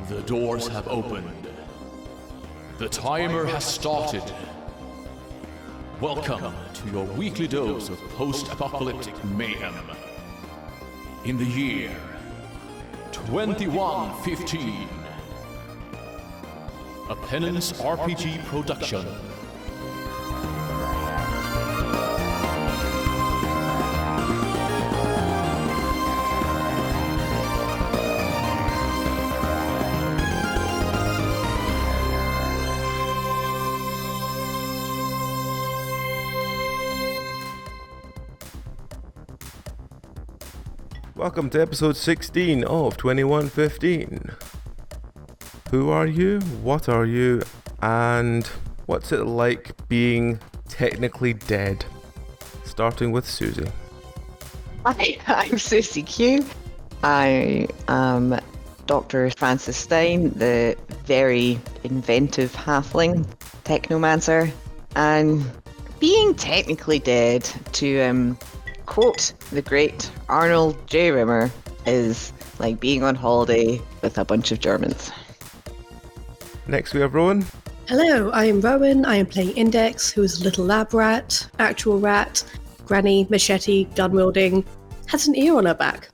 The doors have opened. The timer has started. Welcome to your weekly dose of post-apocalyptic mayhem. In the year 2115, a Penance RPG production. Welcome to episode 16 of 2115. Who are you? What are you? And what's it like being technically dead? Starting with Susie. Hi, I'm Susie Q. I am Dr. Francis Stein, the very inventive halfling technomancer. And being technically dead, to quote the great Arnold J. Rimmer, is like being on holiday with a bunch of Germans. Next we have Rowan. Hello, I am Rowan. I am playing Index, who is a little lab rat, actual rat, granny, machete, gun wielding, has an ear on her back.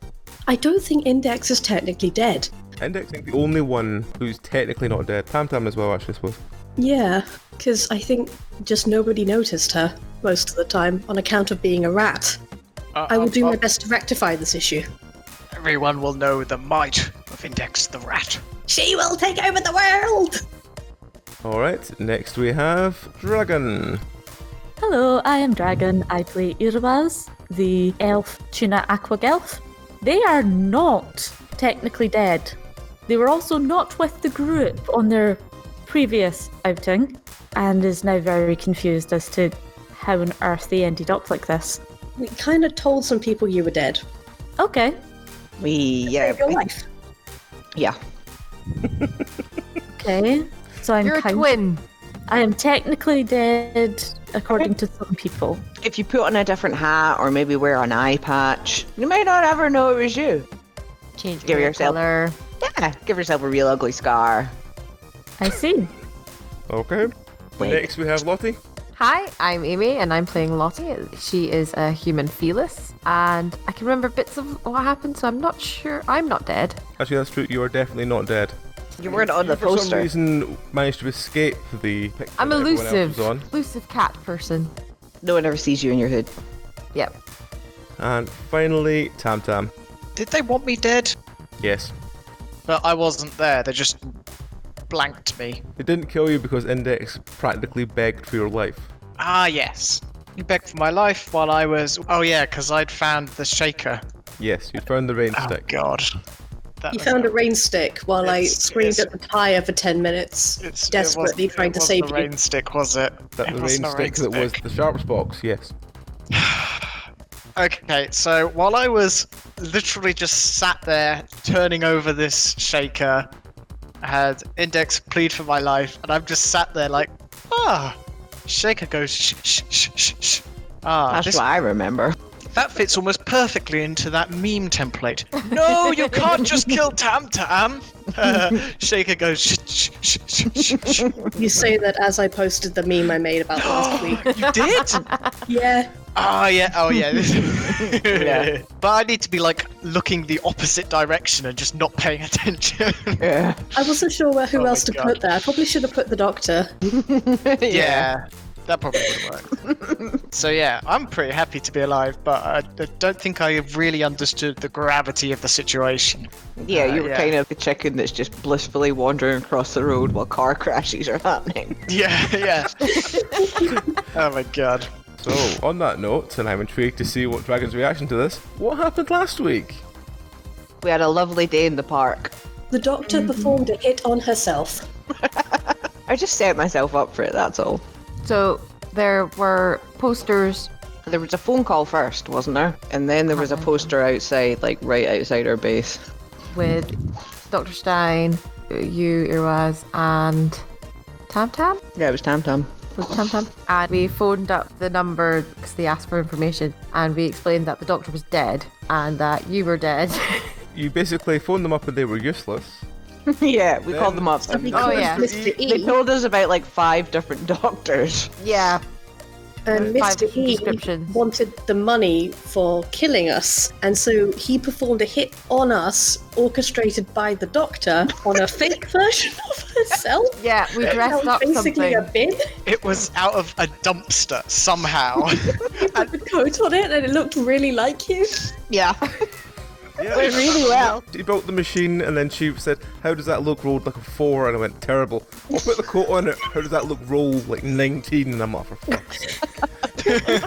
I don't think Index is technically dead. Index is the only one who's technically not dead. Tam as well, actually, I suppose. Yeah, because I think just nobody noticed her most of the time on account of being a rat. I will do my best to rectify this issue. Everyone will know the might of Index the Rat. She will take over the world! Alright, next we have Dragon. Hello, I am Dragon. I play Irwaz, the elf tuna aquagelf. They are not technically dead. They were also not with the group on their previous outing, and is now very confused as to how on earth they ended up like this. We kind of told some people you were dead. Okay. Save your life. Yeah. Okay. So I'm You're a twin. I am technically dead, according to some people. If you put on a different hat or maybe wear an eye patch, you may not ever know it was you. Change Give your yourself- color. Yeah, give yourself a real ugly scar. I see. Okay. Wait. Next we have Lottie. Hi, I'm Amy, and I'm playing Lottie. She is a human felis, and I can remember bits of what happened, so I'm not sure. I'm not dead. Actually, that's true. You are definitely not dead. You weren't on the For some poster. reason, managed to escape the picture I'm that everyone else elusive. was on. Elusive cat person. No one ever sees you in your hood. Yep. And finally, Tam. Did they want me dead? Yes. But I wasn't there. They just blanked me. They didn't kill you because Index practically begged for your life. Ah, yes. You begged for my life while I was... Oh, yeah, because I'd found the shaker. Yes, you found the rain Oh, stick. God. You found a rain stick while I It's- screamed at the tyre for 10 minutes, desperately trying to save the you. rain stick, was it? That It the wasn't rain a stick that was the Sharps box, yes. Okay, so while I was literally just sat there turning over this shaker, I had Index plead for my life, and I'm just sat there like, shaker goes shh shh shh shh shh. That's what I remember. That fits almost perfectly into that meme template. No, you can't just kill Tam. Shaker goes shh shh shh shh shh. You say that as I posted the meme I made about last week. You did? Yeah. Oh yeah. Yeah. But I need to be like looking the opposite direction and just not paying attention. Yeah. I wasn't sure who Oh my else to God. put there. I probably should have put the doctor. Yeah, that probably would work. So yeah, I'm pretty happy to be alive, but I don't think I really understood the gravity of the situation. Yeah, you were yeah. kind of the chicken that's just blissfully wandering across the road while car crashes are happening. Yeah. Oh my God. So, on that note, and I'm intrigued to see what Dragon's reaction to this, what happened last week? We had a lovely day in the park. The doctor performed a hit on herself. I just set myself up for it, that's all. So there were posters. There was a phone call first, wasn't there? And then there was a poster outside, like right outside our base. With Dr. Stein, you, Irwaz, and Tam Tam? Yeah, it was Tam Tam. Was it Tam Tam? And we phoned up the number because they asked for information, and we explained that the doctor was dead and that you were dead. You basically phoned them up and they were useless. Yeah, we called them up. Oh, yeah. Mr. They E. told us about like 5 different doctors. Yeah. And 5 Mr. E descriptions. wanted the money for killing us, and so he performed a hit on us, orchestrated by the Doctor, on a fake version of herself. Yeah, we dressed up Basically something. a bin. It was out of a dumpster somehow. Had the coat on it, and it looked really like you. Yeah. Yeah. Went really well. She built the machine and then she said, how does that look? Rolled like a 4, and I went, terrible. I'll put the coat on it. How does that look? Roll like 19, and I'm off for fuck's sake.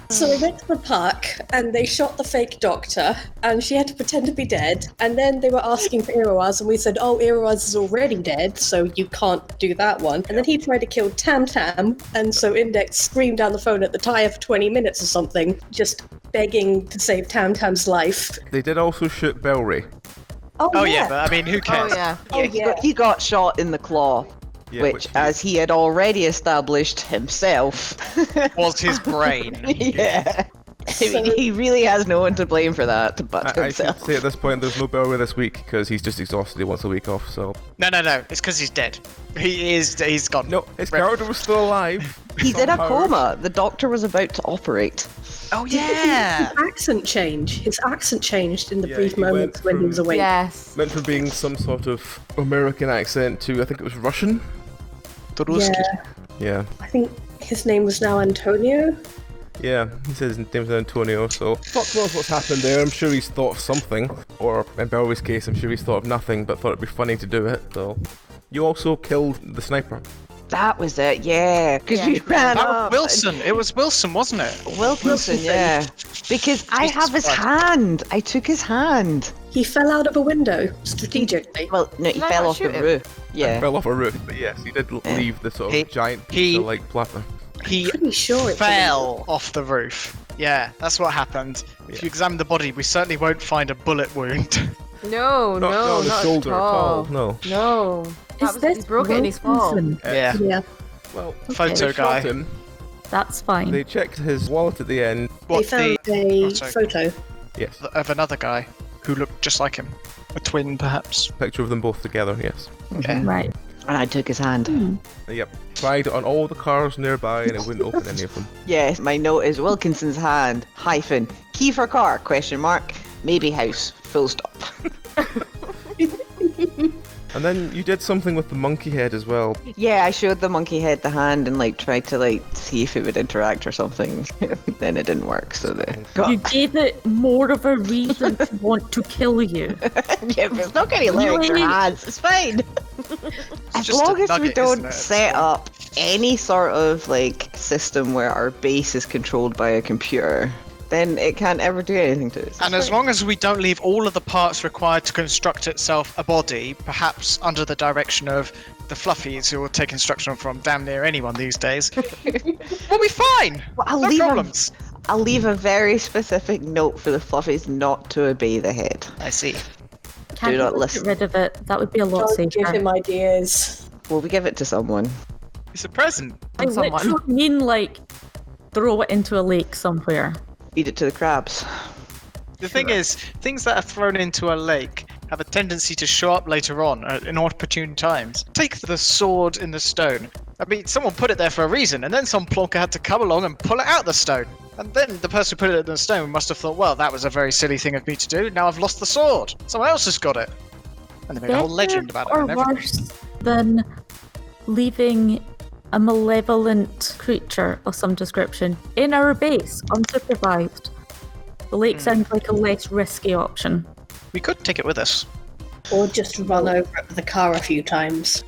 So we went to the park, and they shot the fake doctor, and she had to pretend to be dead. And then they were asking for Iroaz, and we said, oh, Iroaz is already dead, so you can't do that one. And then he tried to kill Tam Tam, and so Index screamed down the phone at the tire for 20 minutes or something, just begging to save Tam Tam's life. They did also shoot Belry. Oh yeah, but I mean, who Oh, cares? yeah. Yeah, he got shot in the claw. Yeah, which, as he had already established himself, Was his brain. yeah. I mean, he really has no one to blame for that but I should himself. say at this point there's no Belry this week because he's just exhausted. He wants a week off, so... No, it's because he's dead. He's gone. No, his character was still alive. He's in a Somehow. coma. The doctor was about to operate. Oh yeah. His accent changed in the Yeah, brief he went moments when he from- was awake. Yes. Went from being some sort of American accent to, I think it was Russian. Yeah, Yeah. I think his name was now Antonio. Yeah, he says his name's Antonio, so fuck knows what's happened there. I'm sure he's thought of something. Or, in Belry's case, I'm sure he's thought of nothing, but thought it'd be funny to do it, so... You also killed the sniper. That was it, yeah. Because Yeah. we ran That up. was Wilson. It was Wilson, wasn't it? Wilkinson, yeah. Because I have his hand. I took his hand. He fell out of a window strategically. Well, no, he Did I fell not off the shoot him? roof. Yeah. Fell off a roof, but yes, he did leave the sort of He- giant he- like platter. He Pretty sure it fell off the roof. Yeah, that's what happened. If you examine the body, we certainly won't find a bullet wound. No, Not on the not shoulder at all. no. No. That was, he broke it in his fall. Wilkinson? Yeah. Yeah. Well, Photo they guy. shot him. That's fine. They checked his wallet at the end. What, They found a oh, sorry. photo. Yes, of another guy who looked just like him. A twin, perhaps. picture of them both together, yes. Yeah. Right. And I took his hand. Yep. Tried on all the cars nearby and it wouldn't open any of them. Yes, my note is Wilkinson's hand, hyphen, key for car, question mark, maybe house, full stop. And then you did something with the monkey head as well. Yeah, I showed the monkey head the hand and like tried to like see if it would interact or something. Then it didn't work, so the You gave it more of a reason to want to kill you. yeah, but it's not getting lyrics or Really? hands, it's fine. As just a long as we nugget, don't isn't it? set up any sort of like system where our base is controlled by a computer, then it can't ever do anything to us. And as long as we don't leave all of the parts required to construct itself a body, perhaps under the direction of the fluffies who will take instruction from damn near anyone these days, we'll be fine. Well, I'll No leave problems. I'll leave a very specific note for the fluffies not to obey the head. I see. Can't not you listen. get rid of it? That would be a lot Don't give safer. him ideas. Well, we give it to someone. It's a present. I someone. literally mean like throw it into a lake somewhere. Feed it to the crabs. The thing is, things that are thrown into a lake have a tendency to show up later on at inopportune times. Take the sword in the stone. I mean, someone put it there for a reason, and then some plonker had to come along and pull it out the stone. And then the person who put it in the stone must have thought, well, that was a very silly thing of me to do. Now I've lost the sword. Someone else has got it. And they made a whole legend about it. Or and everything. worse than leaving a malevolent creature of some description in our base, unsupervised. The lake sounds like a less risky option. We could take it with us. Or just run over it with the car a few times.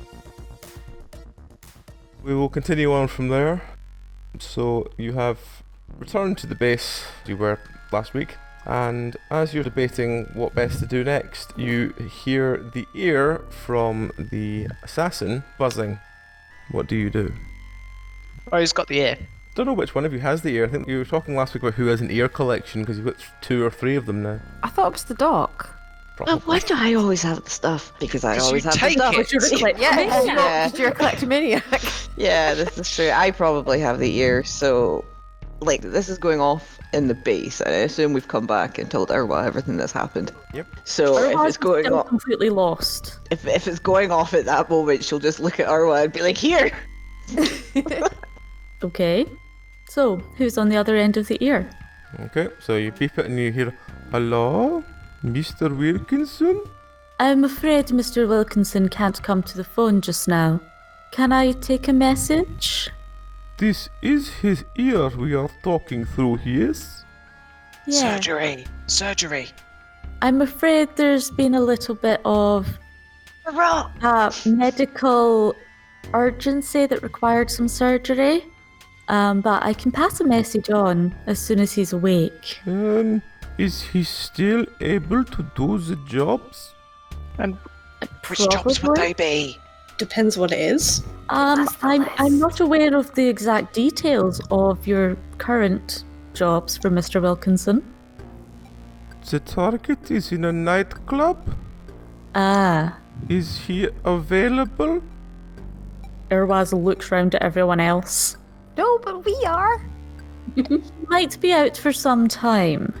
We will continue on from there. So you have returned to the base you were last week, and as you're debating what best to do next, you hear the ear from the assassin buzzing. What do you do? Oh, he's got the ear. Don't know which one of you has the ear. I think you were talking last week about who has an ear collection because you've got 2 or 3 of them now. I thought it was the doc. Oh, why do I always have the stuff? Because I always have the take stuff. it. Yeah, because you're a kleptomaniac. Yeah, this is true. I probably have the ear, so like this is going off in the base, and I assume we've come back and told Irwa everything that's happened. Yep. So if it's going still off, completely lost. if it's going off at that moment, she'll just look at Irwa and be like, "Here." Okay. So, who's on the other end of the ear? Okay, so you beep it and you hear, "Hello, Mr. Wilkinson?" I'm afraid Mr. Wilkinson can't come to the phone just now. Can I take a message? This is his ear we are talking through, yes? Yeah. Surgery. I'm afraid there's been a little bit of medical urgency that required some surgery. But I can pass a message on as soon as he's awake. Is he still able to do the jobs? And which jobs would they be? Depends what it is. I'm not aware of the exact details of your current jobs for Mr. Wilkinson. The target is in a nightclub? Ah. Is he available? Irwaz looks round at everyone else. No, but we are. Might be out for some time.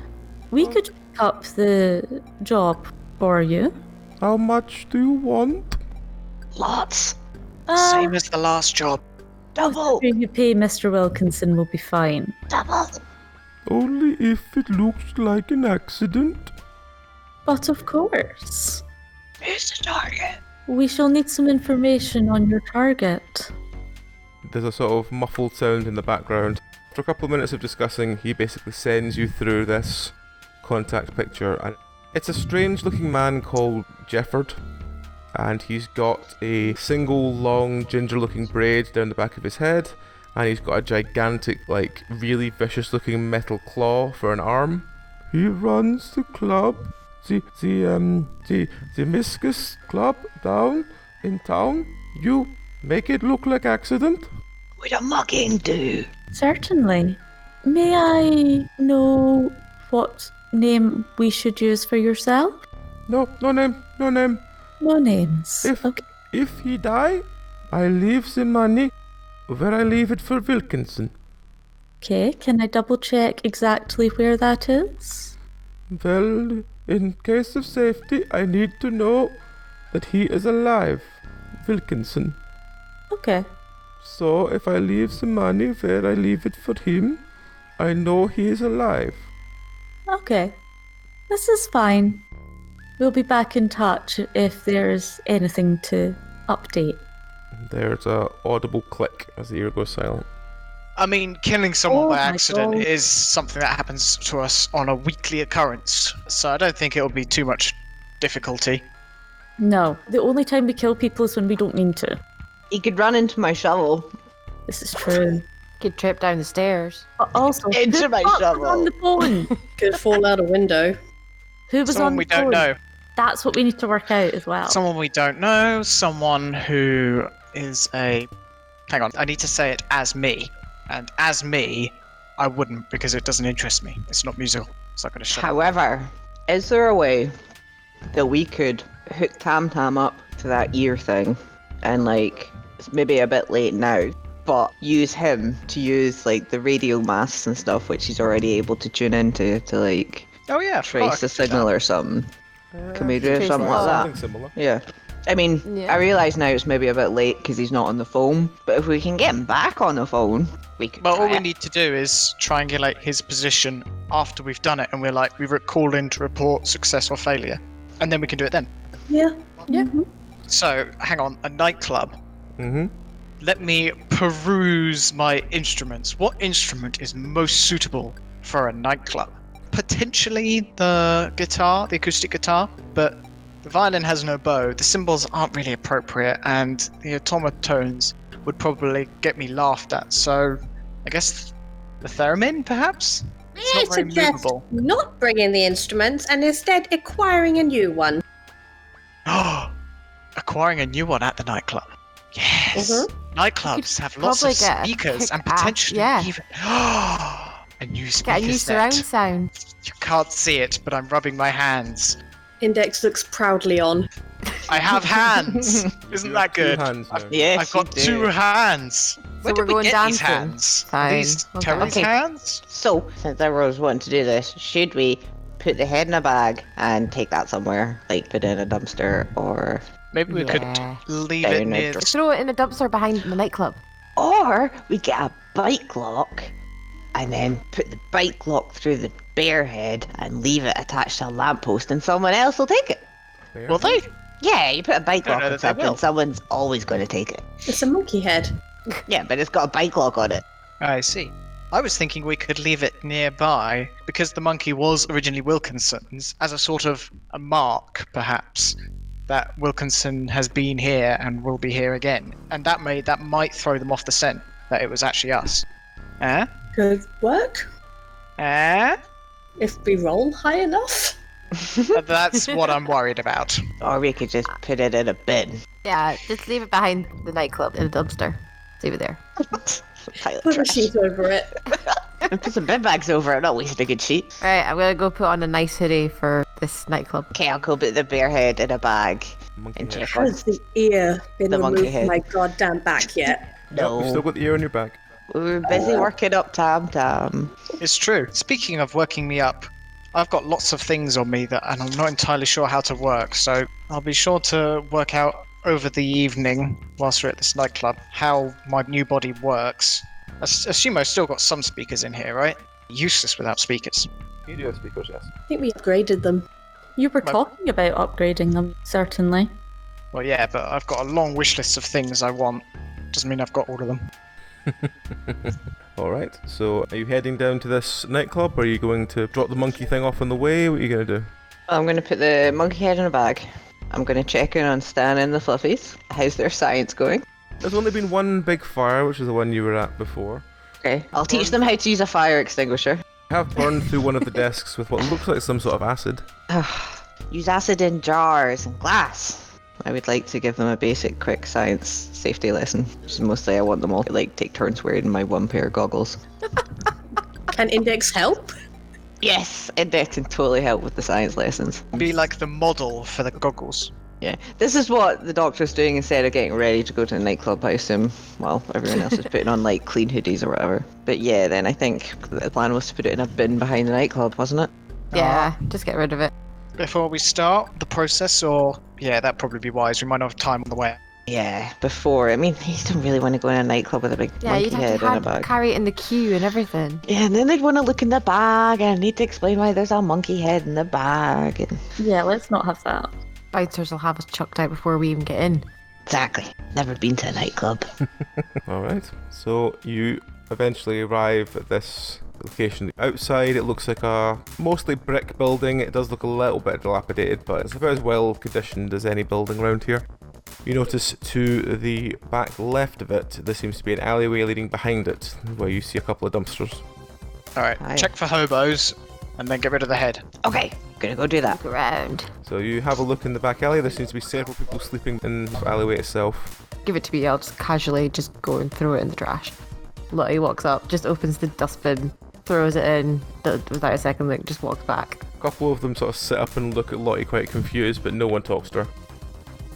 We could pick up the job for you. How much do you want? Lots. Same as the last job. Double. Whatever you pay Mr. Wilkinson will be fine. Double. Only if it looks like an accident. But of course. Who's the target? We shall need some information on your target. There's a sort of muffled sound in the background. After a couple of minutes of discussing, he basically sends you through this contact picture, and it's a strange looking man called Jefford, and he's got a single long ginger looking braid down the back of his head, and he's got a gigantic, like, really vicious looking metal claw for an arm. He runs the club, the Miscus club down in town. You make it look like accident. What a mugging do? Certainly. May I know what name we should use for yourself? No name. No names. Okay. If he die, I leave the money where I leave it for Wilkinson. Okay, can I double check exactly where that is? Well, in case of safety, I need to know that he is alive, Wilkinson. Okay. So if I leave the money where I leave it for him, I know he is alive. Okay. This is fine. We'll be back in touch if there's anything to update. There's a audible click as the ear goes silent. I mean, killing someone Oh by my accident God. is something that happens to us on a weekly occurrence, so I don't think it'll be too much difficulty. No, the only time we kill people is when we don't mean to. He could run into my shovel. This is true. Could trip down the stairs. But also, Into who my was shovel. on the phone? Could fall out a window. Who was Someone on we the phone? don't know. That's what we need to work out as well. Someone we don't know, someone who is a... Hang on, I need to say it as me. And as me, I wouldn't because it doesn't interest me. It's not musical, so I'm going to shut up. However, is there a way that we could hook Tam Tam up to that ear thing and, like, it's maybe a bit late now, but use him to use, like, the radio masts and stuff, which he's already able to tune into to, like, Oh yeah, trace the signal or something? Can we do Trace something the like that? Something similar. Yeah. I mean, Yeah. I realise now it's maybe a bit late because he's not on the phone, but if we can get him back on the phone, we could But all try we it. need to do is triangulate his position after we've done it, and we're like, we call in to report success or failure, and then we can do it then. Yeah. So, hang on, a nightclub. Mm-hmm. Let me peruse my instruments. What instrument is most suitable for a nightclub? Potentially the guitar, the acoustic guitar, but the violin has no bow, the cymbals aren't really appropriate, and the automatones would probably get me laughed at, so I guess the theremin, perhaps? May It's I not very suggest movable. not bringing the instruments and instead acquiring a new one? Acquiring a new one at the nightclub. Yes. Nightclubs have lots probably of get a speakers and kick-ass- potentially yeah. even a new speaker Get a new set. surround sound. You can't see it, but I'm rubbing my hands. Index looks proudly on. I have hands. Isn't that good? Hands now. Yes, I've got 2 hands. Where we're did we going get these dancing. hands? Are Fine. these Okay. Terry's Okay. hands? So, since everyone's wanting to do this, should we put the head in a bag and take that somewhere? Like put it in a dumpster or... Maybe we Yeah. could leave it Down a near dr- the... Throw it in a dumpster behind the nightclub. Or we get a bike lock and then put the bike lock through the bear head and leave it attached to a lamppost and someone else will take it. Will they? Yeah, you put a bike Don't lock know on that they something, will. someone's always going to take it. It's a monkey head. Yeah, but it's got a bike lock on it. I see. I was thinking we could leave it nearby because the monkey was originally Wilkinson's as a sort of a mark, perhaps, that Wilkinson has been here and will be here again. And that might throw them off the scent that it was actually us. Eh? Could work Eh? if we roll high enough. That's what I'm worried about. Or we could just put it in a bin. Yeah, just leave it behind the nightclub in a dumpster. Leave it there. Pile of Put a trash. sheet over it. And put some bin bags over it, not waste a good sheet. Right, I'm gonna go put on a nice hoodie for this nightclub. Okay, I'll go put the bear head in a bag Monkey and head. check on... Has the ear been The monkey removed from head. my goddamn back yet? Nope, you've still No, got the ear on your back. we were busy working up Tam Tam. It's true. Speaking of working me up, I've got lots of things on me and I'm not entirely sure how to work, so I'll be sure to work out over the evening whilst we're at this nightclub how my new body works. I assume I've still got some speakers in here, right? Useless without speakers. You do have speakers, yes. I think we upgraded them. You were My- talking about upgrading them, certainly. Well, yeah, but I've got a long wish list of things I want. Doesn't mean I've got all of them. Alright, so are you heading down to this nightclub? Or are you going to drop the monkey thing off on the way? What are you going to do? I'm going to put the monkey head in a bag. I'm going to check in on Stan and the Fluffies. How's their science going? There's only been one big fire, which is the one you were at before. Okay, I'll teach them how to use a fire extinguisher. You have burned through one of the desks with what looks like some sort of acid. Use acid in jars and glass. I would like to give them a basic quick science safety lesson. Which is mostly I want them all to take turns wearing my one pair of goggles. Can Index help? Yes, Index can totally help with the science lessons. Be like the model for the goggles. Yeah, this is what the doctor's doing instead of getting ready to go to a nightclub, I assume, while everyone else is putting on clean hoodies or whatever. But yeah, then I think the plan was to put it in a bin behind the nightclub, wasn't it? Yeah, just get rid of it. Before we start the process, or... Yeah, that'd probably be wise. We might not have time on the way. Yeah, before. I mean, you don't really want to go in a nightclub with a big Yeah, monkey you'd head have in a to bag. carry it in the queue and everything. Yeah, and then they'd want to look in the bag and need to explain why there's a monkey head in the bag. And... Yeah, let's not have that. Bouncers will have us chucked out before we even get in. Exactly. Never been to a nightclub. Alright, so you eventually arrive at this location. Outside it looks like a mostly brick building. It does look a little bit dilapidated, but it's about as well conditioned as any building around here. You notice to the back left of it, there seems to be an alleyway leading behind it, where you see a couple of dumpsters. Alright, Aye. check for hobos, and then get rid of the head. Okay, gonna go do that. Look around. So you have a look in the back alley. There seems to be several people sleeping in the alleyway itself. Give it to me, I'll just casually just go and throw it in the trash. Lottie walks up, just opens the dustbin, throws it in, without a second look, just walks back. A couple of them sort of sit up and look at Lottie quite confused, but no one talks to her.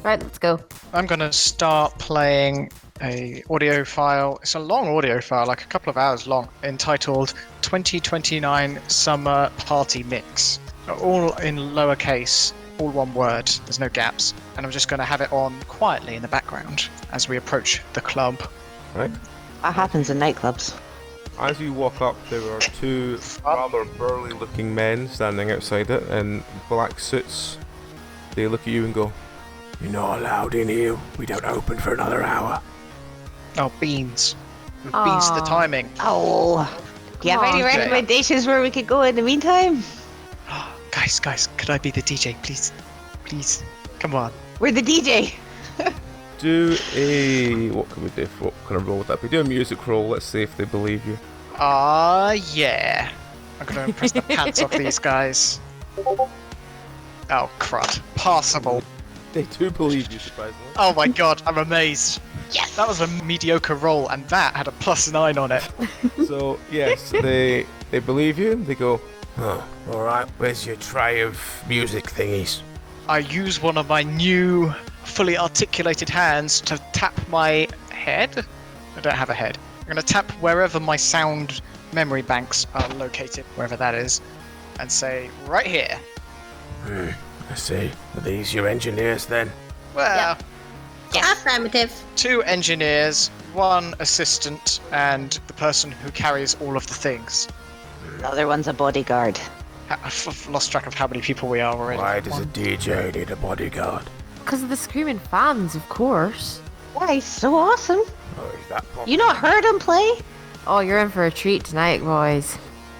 Right, let's go. I'm gonna start playing a audio file. It's a long audio file, like a couple of hours long, entitled 2029 Summer Party Mix. All in lowercase, all one word, there's no gaps. And I'm just gonna have it on quietly in the background as we approach the club. Right? That happens in nightclubs. As you walk up, there are two rather burly looking men standing outside it in black suits. They look at you and go, "You're not allowed in here. We don't open for another hour." Oh, beans. Beans to the Aw. timing. Oh, do you have Come any on, Jay. recommendations where we could go in the meantime? Guys, could I be the DJ, please? Please. Come on. We're the DJ. Do a... what can we do? What kind of roll would that be? Do a music roll. Let's see if they believe you. Yeah. I'm gonna press the pants off these guys. Oh, crud. Passable. They do believe you, surprisingly. Oh my god, I'm amazed. Yes! That was a mediocre roll, and that had a +9 on it. So, yes, they believe you. They go, oh, alright, where's your tray of music thingies? I use one of my new, fully articulated hands to tap my head. I don't have a head. I'm going to tap wherever my sound memory banks are located, wherever that is, and say, right here. I see. Are these your engineers then? Well, Affirmative. 2 engineers, 1 assistant, and the person who carries all of the things. The other one's a bodyguard. I've lost track of how many people we are already. Why does a DJ need a bodyguard? Because of the screaming fans, of course. Why, he's so awesome. Oh, is that popular? You not heard him play? Oh, you're in for a treat tonight, boys.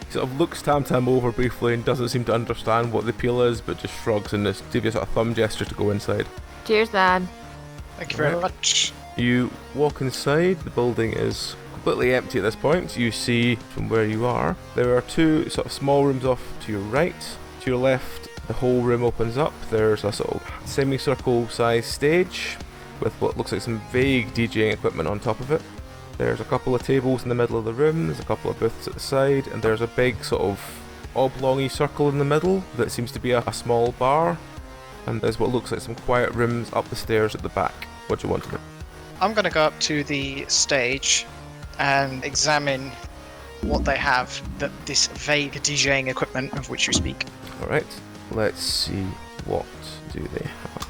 He sort of looks Tam Tam over briefly and doesn't seem to understand what the appeal is, but just shrugs and just gives you a sort of thumb gesture to go inside. Cheers, man. Thank you very much. You walk inside, the building is completely empty at this point. You see from where you are, there are 2 sort of small rooms off to your right. To your left, the whole room opens up. There's a sort of semicircle sized stage with what looks like some vague DJing equipment on top of it. There's a couple of tables in the middle of the room, there's a couple of booths at the side, and there's a big sort of oblong-y circle in the middle that seems to be a small bar. And there's what looks like some quiet rooms up the stairs at the back. What do you want to do? I'm going to go up to the stage and examine what they have, this vague DJing equipment of which you speak. Alright, let's see, what do they have?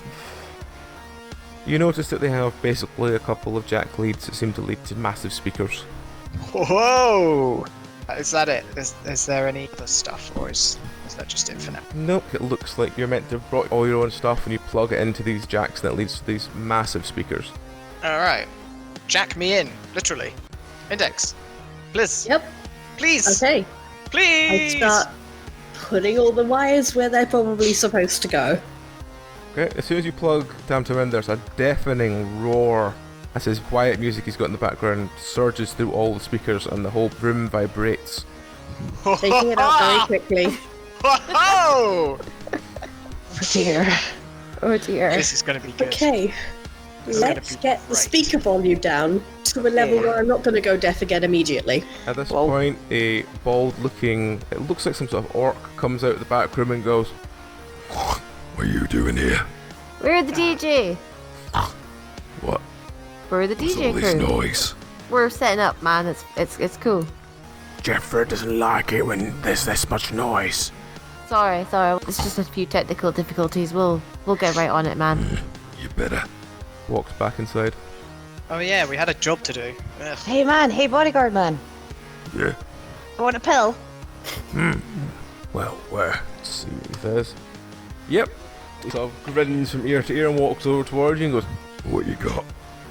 You notice that they have basically a couple of jack leads that seem to lead to massive speakers. Whoa! Is that it? Is there any other stuff, or is that just it for now? Nope, it looks like you're meant to have brought all your own stuff and you plug it into these jacks and it leads to these massive speakers. Alright. Jack me in, literally. Index. Please. Yep. Please. Okay. I Please. start putting all the wires where they're probably supposed to go. Okay, as soon as you plug Tam Tam in, there's a deafening roar as his quiet music he's got in the background surges through all the speakers and the whole room vibrates. Taking it out very quickly. Whoa! Oh dear. Oh dear. This is going to be good. Okay. This is gonna Let's be get the great. speaker volume down to a level where I'm not going to go deaf again immediately. At this Whoa. point, a bald-looking, it looks like some sort of orc, comes out of the back room and goes, "What are you doing here? We're the DJ. What? We're the DJ crew. noise? We're setting up, man. It's cool. Jeffrey doesn't like it when there's this much noise." Sorry. It's just a few technical difficulties. We'll get right on it, man. You better. Walks back inside. Oh yeah, we had a job to do. Ugh. Hey man, hey bodyguard man. Yeah. I want a pill. Well, where? See what he says. Yep. He sort of grins from ear to ear and walks over towards you and goes, "What you got?"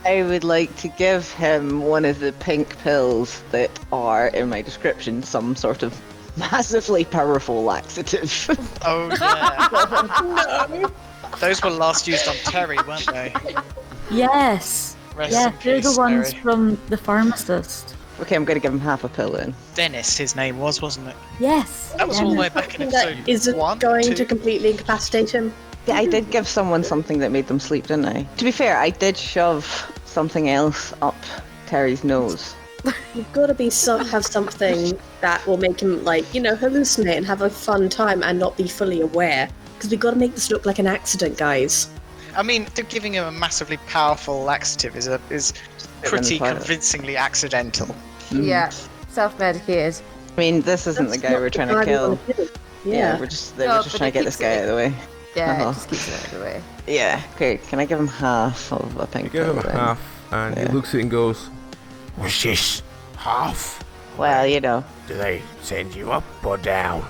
I would like to give him one of the pink pills that are in my description, some sort of massively powerful laxative. Oh yeah. Those were last used on Terry, weren't they? Yes. Rest Yeah, in they're the peace, ones Terry. from the pharmacist. Okay, I'm gonna give him half a pill then. Dennis, his name was, wasn't it? Yes. That was yeah. all the way back in That episode isn't 1, going 2. to completely incapacitate him. Yeah, I did give someone something that made them sleep, didn't I? To be fair, I did shove something else up Terry's nose. You've got to have something that will make him, hallucinate and have a fun time and not be fully aware. Because we've got to make this look like an accident, guys. I mean, giving him a massively powerful laxative is pretty part of it. convincingly accidental. Yeah. Self-medicated. I mean, this isn't the That's guy not we're the trying to guy we kill. wanna kill. Yeah, Yeah. we're just No, trying but to it get this keeps guy it- out of the way. Yeah, Uh-huh. it just keeps it out of the way. Yeah, okay, can I give him half of a pink You give pill him then? half and he Yeah. looks at it and goes, "Was this half? Well, you know. Do they send you up or down?"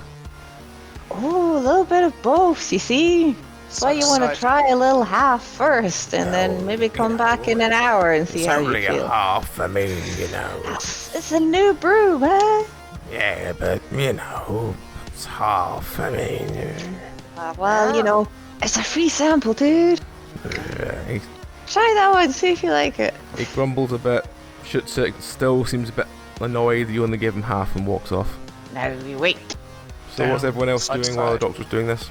Oh, a little bit of both, you see? That's why you want to Side- try a little half first and then maybe come back in an hour and see It's how you only a feel. half, I mean, you know. It's a new brew, man. Yeah, but, you know, it's half, I mean. Well, you know, it's a free sample, dude. He Try that one, see if you like it. grumbles a bit, shoots it, still seems a bit annoyed that you only gave him half and walks off. Now we wait. So what's everyone else Side to doing while the side. doctor's doing this?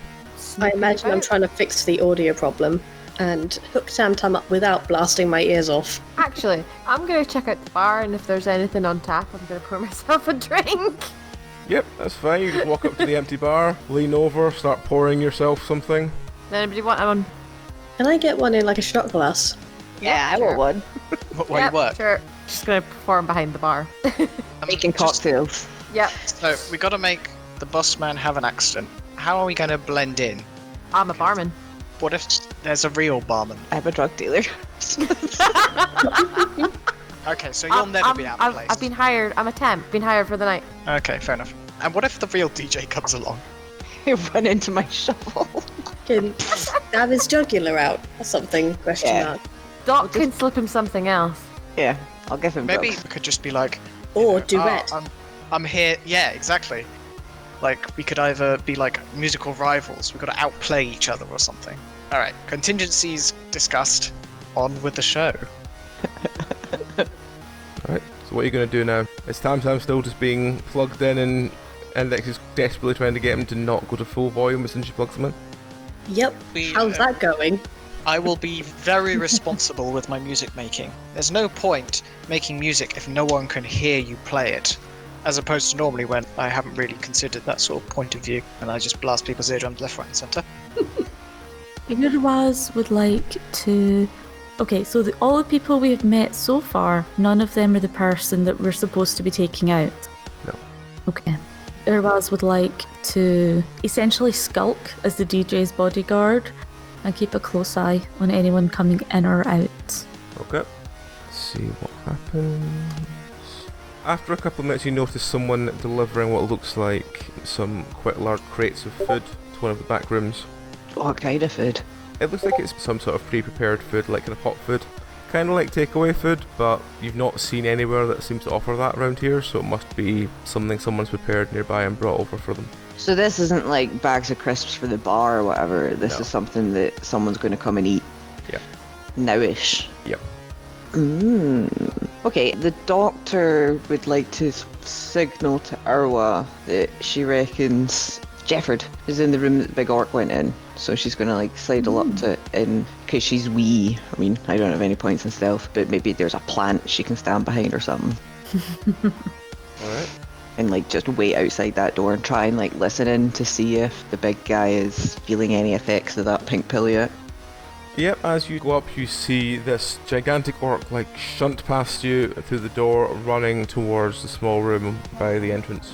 I imagine I'm trying to fix the audio problem. and hook Tam Tam up without blasting my ears off. Actually, I'm gonna check out the bar, and if there's anything on tap, I'm gonna pour myself a drink. Yep, that's fine. You just walk up to the empty bar, lean over, start pouring yourself something. Does anybody want one? Can I get one in like a shot glass? Yeah, I want one. Where you work? Sure. Just gonna perform behind the bar. Making cocktails. Yep. So we got to make the boss man have an accident. How are we going to blend in? I'm a barman. What if there's a real barman? I'm a drug dealer. Okay, so you'll never be out of place. I've been hired. I'm a temp. Been hired for the night. Okay, fair enough. And what if the real DJ comes along? I run into my shovel. Can stab his jugular out or something? Question Yeah. mark. Doc can slip him something else. Yeah, I'll give him Maybe drugs. we could just be like, Or duet. I'm here. Yeah, exactly. Like, we could either be like musical rivals. We've got to outplay each other or something. All right, contingencies discussed. On with the show. Alright, so what are you going to do now? Is Tam Tam still just being plugged in and Index is desperately trying to get him to not go to full volume as soon as she plugs him in? Yep. How's that going? I will be very responsible with my music making. There's no point making music if no one can hear you play it. As opposed to normally when I haven't really considered that sort of point of view and I just blast people's eardrums left, right and centre. Urwaz would like to... Okay, so all the people we have met so far, none of them are the person that we're supposed to be taking out. No. Okay. Urwaz would like to essentially skulk as the DJ's bodyguard and keep a close eye on anyone coming in or out. Okay. Let's see what happens. After a couple of minutes, you notice someone delivering what looks like some quite large crates of food to one of the back rooms. What kind of food? It looks like it's some sort of pre-prepared food, like kind of hot food. Kind of like takeaway food, but you've not seen anywhere that seems to offer that around here, so it must be something someone's prepared nearby and brought over for them. So this isn't like bags of crisps for the bar or whatever. This No. is something that someone's going to come and eat. Yep. Nowish. Yep. Okay, the doctor would like to signal to Irwa that she reckons Jefford is in the room that the big orc went in. So she's going to like sidle up to it in case she's wee. I mean, I don't have any points in stealth, but maybe there's a plant she can stand behind or something. Alright. And like just wait outside that door and try and like listen in to see if the big guy is feeling any effects of that pink pill yet. Yep, as you go up, you see this gigantic orc like shunt past you through the door, running towards the small room by the entrance.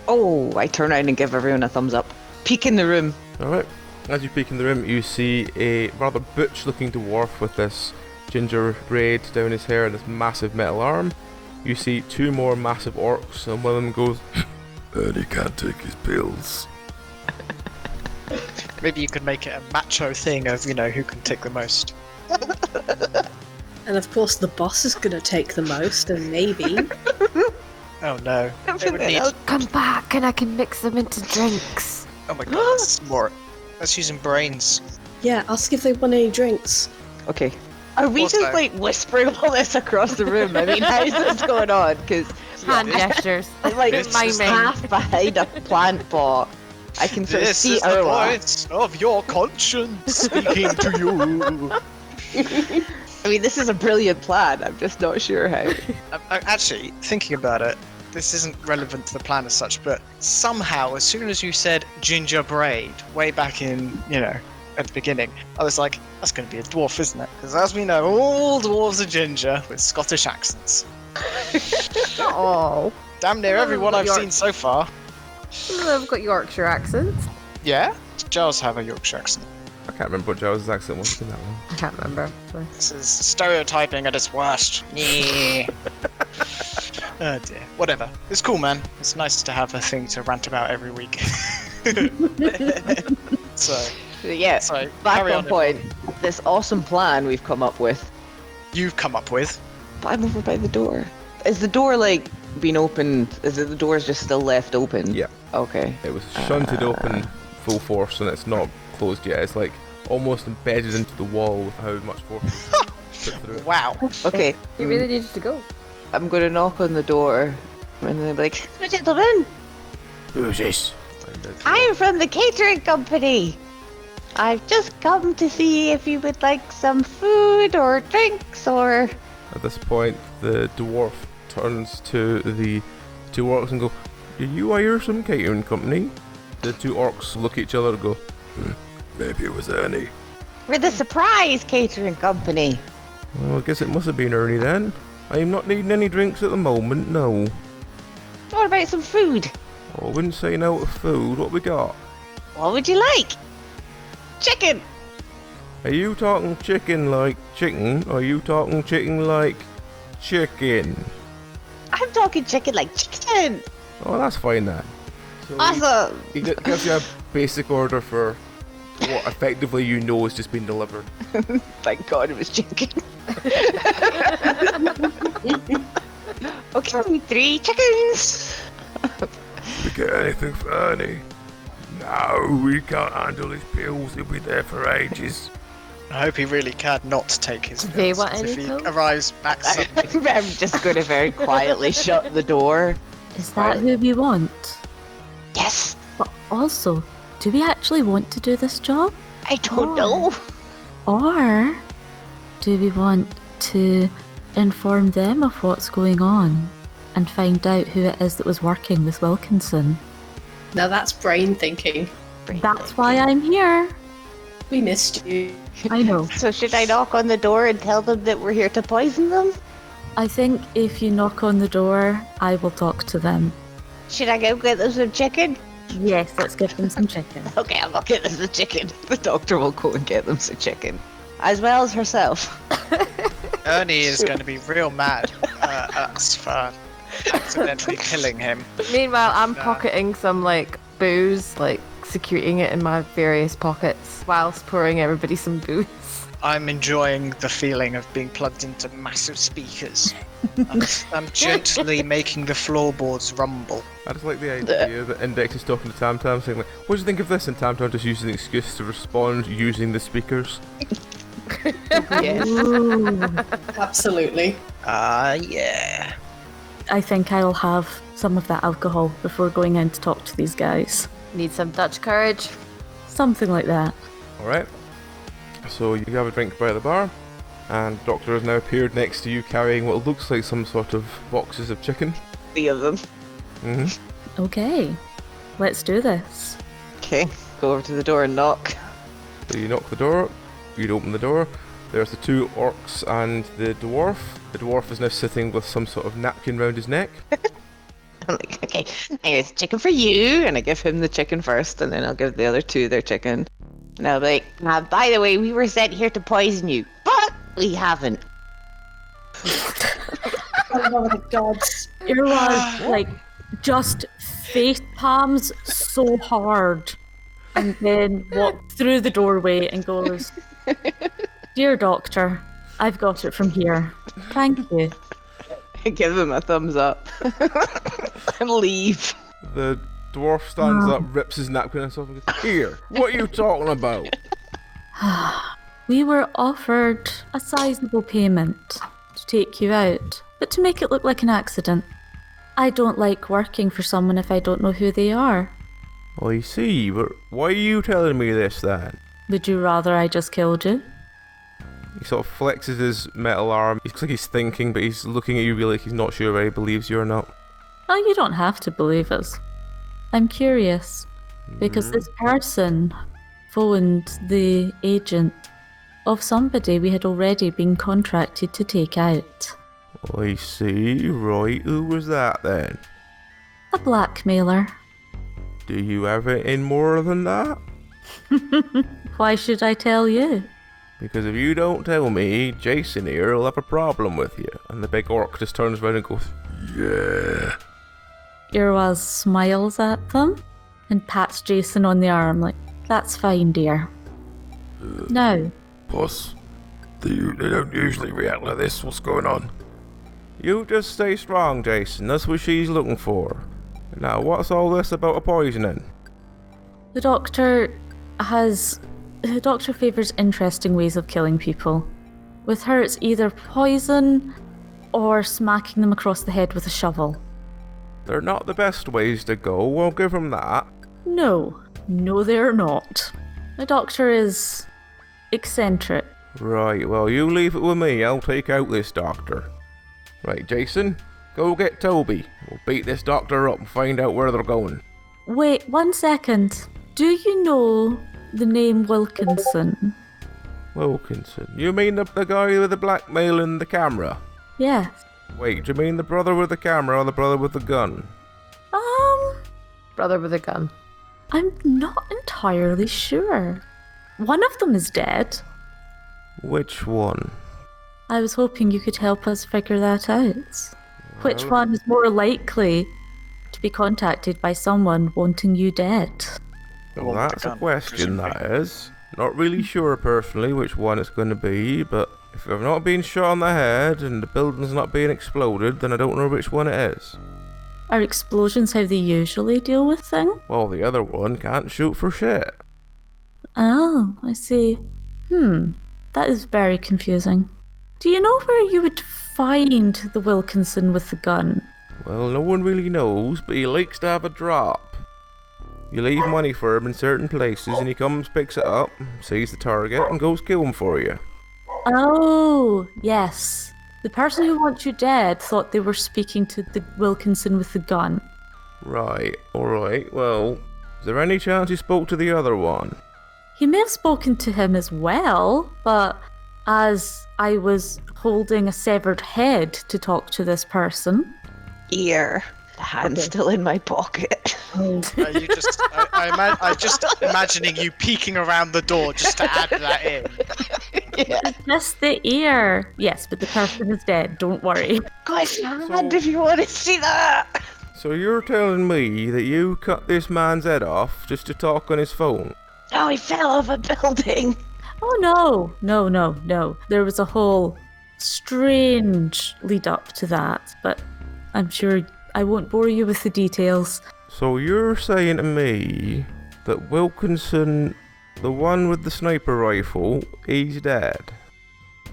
Oh, I turn around and give everyone a thumbs up. Peek in the room. Alright. As you peek in the room, you see a rather butch-looking dwarf with this ginger braid down his hair and this massive metal arm. You see two more massive orcs, and one of them goes, and he can't take his pills. Maybe you could make it a macho thing of, you know, who can take the most. And of course the boss is gonna take the most, and maybe... Oh no. They would need... Come back and I can mix them into drinks. Oh my god, that's more... That's using brains. Yeah, ask if they want any drinks. Okay. Are we Also- just like whispering all this across the room? I mean, how's this going on? Because Hand gestures. I'm like This is miming. half behind a plant pot. I can sort of This see is the Irwa. voice of your conscience speaking to you. I mean, this is a brilliant plan. I'm just not sure how. Actually, thinking about it, this isn't relevant to the plan as such, but somehow, as soon as you said ginger braid, way back in, you know, at the beginning, I was like, that's going to be a dwarf, isn't it? Because as we know, all dwarves are ginger with Scottish accents. Oh. Damn near everyone I've York- seen so far. I've got Yorkshire accents. Yeah? Giles have a Yorkshire accent. I can't remember what Giles' accent was in that one. I can't remember. Actually. This is stereotyping at its worst. Yeah. Oh dear. Whatever. It's cool, man. It's nice to have a thing to rant about every week. So, Yeah, sorry. back carry on point. This awesome plan we've come up with. You've come up with. But I'm over by the door. Is the door like been opened? Is it the door's just still left open? Yeah. Okay. It was shunted open full force and it's not closed yet. It's like almost embedded into the wall with how much force it's put through it. Wow. Okay. You really needed to go. I'm going to knock on the door. And they'll be like, gentlemen, Who's this? I'm from the catering company. I've just come to see if you would like some food or drinks or... At this point, the dwarf turns to the two orcs and go, "Do you hire some catering company?" The two orcs look at each other and go, "Maybe it was Ernie." We're the surprise catering company. Well, I guess it must have been Ernie then. I'm not needing any drinks at the moment, no. What about some food? Oh, I wouldn't say no to food. What we got? What would you like? Chicken! Are you talking chicken like chicken, or are you talking chicken like chicken? I'm talking chicken like chicken! Oh, that's fine then. So Awesome! he gives you a basic order for what effectively you know has just been delivered. Thank God it was chicken. Okay, 3 chickens! We get anything for Ernie? No, we can't handle his pills. He'll be there for ages. I hope he really can not take his They pills, want 'cause if any he pills? arrives back suddenly. I'm just going to very quietly shut the door. Is that who we want? Yes! But also, do we actually want to do this job? I don't know. Or do we want to inform them of what's going on and find out who it is that was working with Wilkinson? Now that's brain thinking. That's why I'm here. We missed you. I know. So should I knock on the door and tell them that we're here to poison them? I think if you knock on the door, I will talk to them. Should I go get them some chicken? Yes, let's give them some chicken. Okay, I'll go get them some chicken. The doctor will go and get them some chicken. As well as herself. Ernie is going to be real mad at us for accidentally killing him. Meanwhile, I'm pocketing some like booze, like secreting it in my various pockets whilst pouring everybody some booze. I'm enjoying the feeling of being plugged into massive speakers. I'm gently making the floorboards rumble. I just like the idea that Index is talking to Tam Tam, saying like, "What do you think of this?" And Tam Tam just uses an excuse to respond using the speakers. Yes. Absolutely. Yeah. I think I'll have some of that alcohol before going in to talk to these guys. Need some Dutch courage. Something like that. Alright. So you have a drink by the bar, and the doctor has now appeared next to you carrying what looks like some sort of boxes of chicken. 3 of them. Mm-hmm. Okay, let's do this. Okay, go over to the door and knock. So you knock the door, you'd open the door. There's the two orcs and the dwarf. The dwarf is now sitting with some sort of napkin round his neck. I'm like, okay, here's chicken for you. And I give him the chicken first, and then I'll give the other 2 their chicken. And I'll be like, by the way, we were sent here to poison you, but we haven't. Oh my gods. Irla's like just face palms so hard and then walks through the doorway and goes, "Dear doctor, I've got it from here. Thank you." I give him a thumbs up and leave. The dwarf stands up, rips his napkin and stuff and goes, "Here, what are you talking about?" We were offered a sizable payment to take you out, but to make it look like an accident. I don't like working for someone if I don't know who they are. I see, but why are you telling me this then? Would you rather I just killed you? He sort of flexes his metal arm. He looks like he's thinking, but he's looking at you really like he's not sure whether he believes you or not. Oh, you don't have to believe us. I'm curious, because this person phoned the agent of somebody we had already been contracted to take out. I see, right, who was that then? A blackmailer. Do you have it in more than that? Why should I tell you? Because if you don't tell me, Jason here will have a problem with you. And the big orc just turns around and goes, "Yeah." Irwaz smiles at them and pats Jason on the arm like, "That's fine, dear. Now, Boss, they don't usually react like this. What's going on? You just stay strong, Jason. That's what she's looking for. Now, what's all this about a poisoning? the doctor favours interesting ways of killing people. With her, it's either poison or smacking them across the head with a shovel. They're not the best ways to go, I'll give them that. No, they're not. The doctor is eccentric. Right, well, you leave it with me. I'll take out this doctor. Right, Jason, go get Toby. We'll beat this doctor up and find out where they're going. Wait, 1 second. Do you know the name Wilkinson? Wilkinson? You mean the guy with the blackmail and the camera? Yes. Wait, do you mean the brother with the camera or the brother with the gun? Brother with a gun. I'm not entirely sure. One of them is dead. Which one? I was hoping you could help us figure that out. Which Well- one is more likely to be contacted by someone wanting you dead? The Well, one with the that's a gun, question, presumably. that is. Not really sure personally which one it's going to be, but if I've not been shot on the head and the building's not being exploded, then I don't know which one it is. Are explosions how they usually deal with things? Well, the other one can't shoot for shit. Oh, I see. That is very confusing. Do you know where you would find the Wilkinson with the gun? Well, no one really knows, but he likes to have a drop. You leave money for him in certain places and he comes, picks it up, sees the target and goes kill him for you. Oh, yes. The person who wants you dead thought they were speaking to the Wilkinson with the gun. Right, alright, well, is there any chance he spoke to the other one? He may have spoken to him as well, but as I was holding a severed head to talk to this person. Ear. The hand's still in my pocket. I just imagining you peeking around the door just to add that in. Yeah. Just the ear. Yes, but the person is dead, don't worry. Guys, hand if you want to see that. So you're telling me that you cut this man's head off just to talk on his phone? Oh, he fell off a building. Oh no. There was a whole strange lead up to that, but I'm sure I won't bore you with the details. So you're saying to me that Wilkinson, the one with the sniper rifle, he's dead?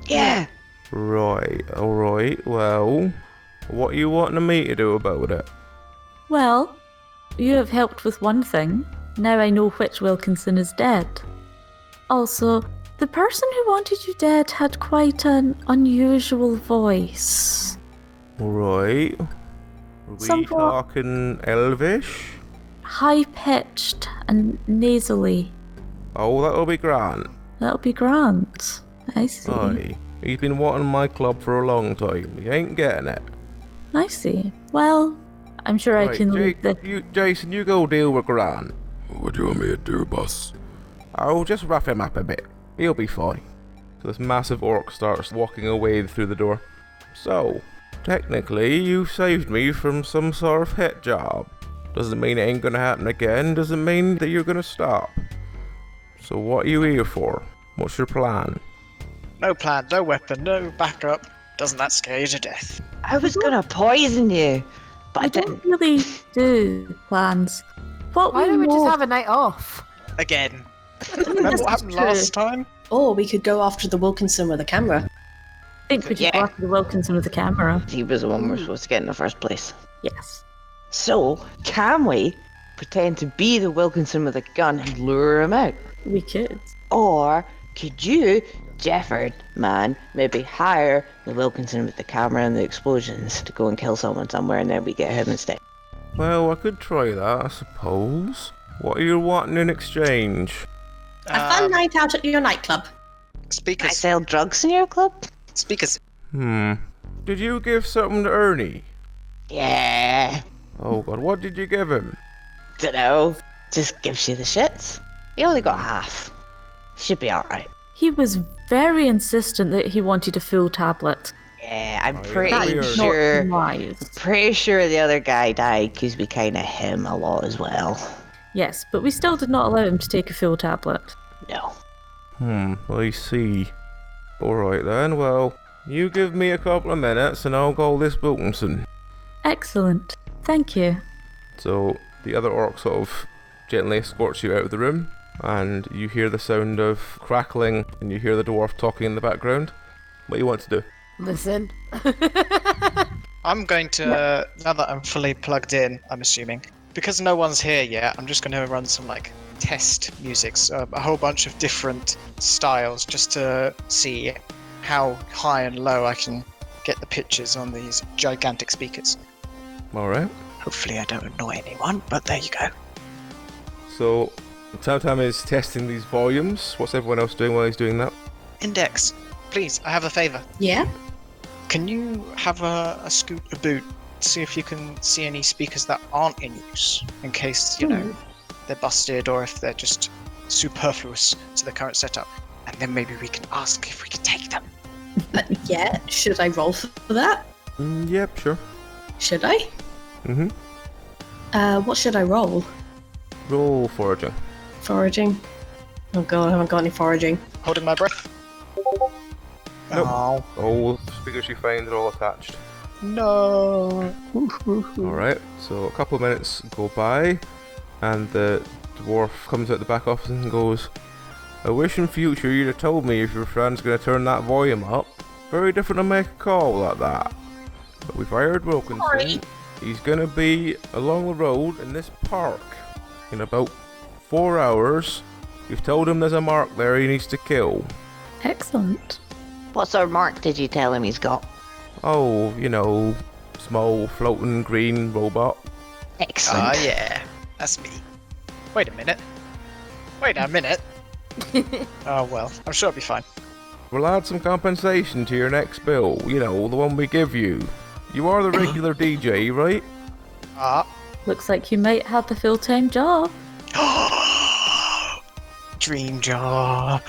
Yeah. Right, alright, well, what are you wanting me to do about it? Well, you have helped with one thing. Now I know which Wilkinson is dead. Also, the person who wanted you dead had quite an unusual voice. Right. Are we Somewhat- talking Elvish? High-pitched and nasally. Oh, that'll be grand. That'll be grand. I see. Aye. He's been wanting my club for a long time. He ain't getting it. I see. Well, I'm sure I Right, can leave the... Jason, you go deal with Gran. What do you want me to do, boss? I'll just rough him up a bit. He'll be fine. So this massive orc starts walking away through the door. So, technically, you saved me from some sort of hit job. Doesn't mean it ain't gonna happen again. Doesn't mean that you're gonna stop. So what are you here for? What's your plan? No plan, no weapon, no backup. Doesn't that scare you to death? I was gonna poison you, but I I didn't. don't really do plans. What Why we don't we just know- have a night off? Again. This Remember is what happened true. last time? Or we could go after the Wilkinson with a camera. I think we should Yeah. go after the Wilkinson with the camera. He was the one we're supposed to get in the first place. Yes. So, can we pretend to be the Wilkinson with a gun and lure him out? We could. Or could you, Jefford, man, maybe hire the Wilkinson with the camera and the explosions to go and kill someone somewhere and then we get him instead? Well, I could try that, I suppose. What are you wanting in exchange? A fun night out at your nightclub. I Speakers. sell drugs in your club? Speakers. Did you give something to Ernie? Yeah. Oh god, what did you give him? Dunno. Just gives you the shits. He only got half. Should be alright. He was very insistent that he wanted a full tablet. Yeah, I'm Oh, yeah, pretty that That is is sure. not wise. Pretty sure the other guy died because we kind of hit him a lot as well. Yes, but we still did not allow him to take a full tablet. No. I see. Alright then, well, you give me a couple of minutes and I'll call this Wilkinson. Excellent. Thank you. So the other orc sort of gently escorts you out of the room, and you hear the sound of crackling, and you hear the dwarf talking in the background. What do you want to do? Listen. I'm going to, now that I'm fully plugged in, I'm assuming, because no one's here yet, I'm just going to run some, like, test musics, a whole bunch of different styles, just to see how high and low I can get the pitches on these gigantic speakers. Alright. Hopefully I don't annoy anyone, but there you go. So, Tam is testing these volumes. What's everyone else doing while he's doing that? Index, please, I have a favour. Yeah? Can you have a boot, see if you can see any speakers that aren't in use, in case, they're busted or if they're just superfluous to the current setup. And then maybe we can ask if we can take them. Yeah, should I roll for that? Yep, sure. Should I? Mm-hmm. What should I roll? Roll foraging. Foraging? Oh god, I haven't got any foraging. Holding my breath. Nope. Oh, All the speakers you find are all attached. no. Alright, so a couple of minutes go by, and the dwarf comes out the back office and goes, I wish in future you'd have told me if your friend's going to turn that volume up. Very different to make a call like that. But we've hired Wilkinson. Sorry. He's going to be along the road in this park in about 4 hours. You've told him there's a mark there he needs to kill. Excellent. What sort of mark did you tell him he's got? Oh, small floating green robot. Excellent. Ah, yeah. That's me. Wait a minute. Oh, well. I'm sure it'll be fine. We'll add some compensation to your next bill, the one we give you. You are the regular DJ, right? Ah. Looks like you might have the full-time job. Dream job.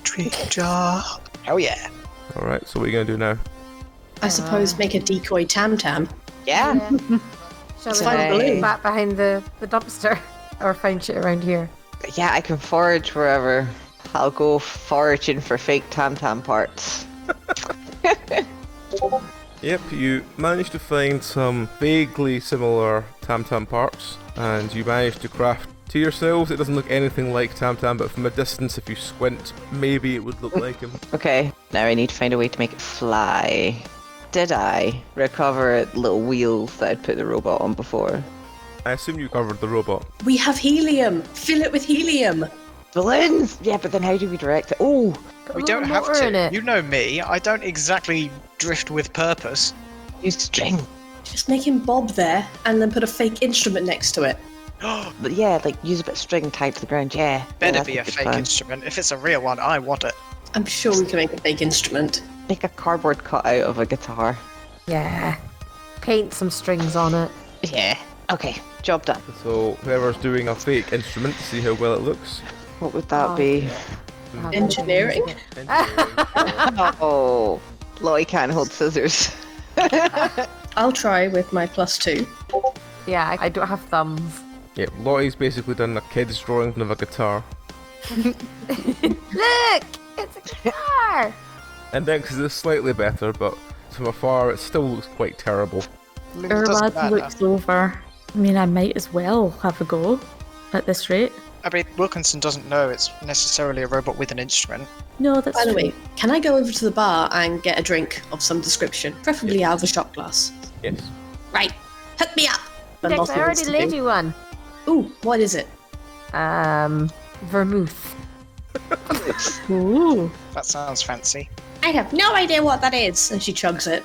Dream job. Hell yeah. Alright, so what are you going to do now? I suppose make a decoy tam-tam. Yeah. Shall It's we fine, go balloon. back behind the dumpster? Or find shit around here? Yeah, I can forage wherever. I'll go foraging for fake tam-tam parts. Yep, you managed to find some vaguely similar Tam-Tam parts, and you managed to craft to yourselves. It doesn't look anything like Tam-Tam, but from a distance, if you squint, maybe it would look like him. Okay, now I need to find a way to make it fly. Did I recover little wheels that I'd put the robot on before? I assume you covered the robot. We have helium! Fill it with helium! Balloons! Yeah, but then how do we direct it? Oh! Put a We little don't have motor in to. it. You know me. I don't exactly drift with purpose. Use string. Just make him bob there, and then put a fake instrument next to it. But yeah, use a bit of string tied to the ground, yeah. Better that's be a good fake plan. instrument. If it's a real one, I want it. I'm sure we can make a fake instrument. Make a cardboard cutout of a guitar. Yeah. Paint some strings on it. Yeah. Okay, job done. So whoever's doing a fake instrument, see how well it looks. What would that Oh. be? Engineering? Oh, Lottie can't hold scissors. I'll try with my +2. Yeah, I don't have thumbs. Yep, Lottie's basically done a kid's drawing of a guitar. Look! It's a guitar! Index is slightly better, but from afar it still looks quite terrible. It doesn't Erlad matter. looks over. I mean, I might as well have a go at this rate. I mean, Wilkinson doesn't know it's necessarily a robot with an instrument. No, that's By the true. way, can I go over to the bar and get a drink of some description? Preferably out of a shot glass. Yes. Right, hook me up! But Dex, nothing I else already to laid do. you one. Ooh, what is it? Vermouth. Ooh. That sounds fancy. I have no idea what that is. And she chugs it.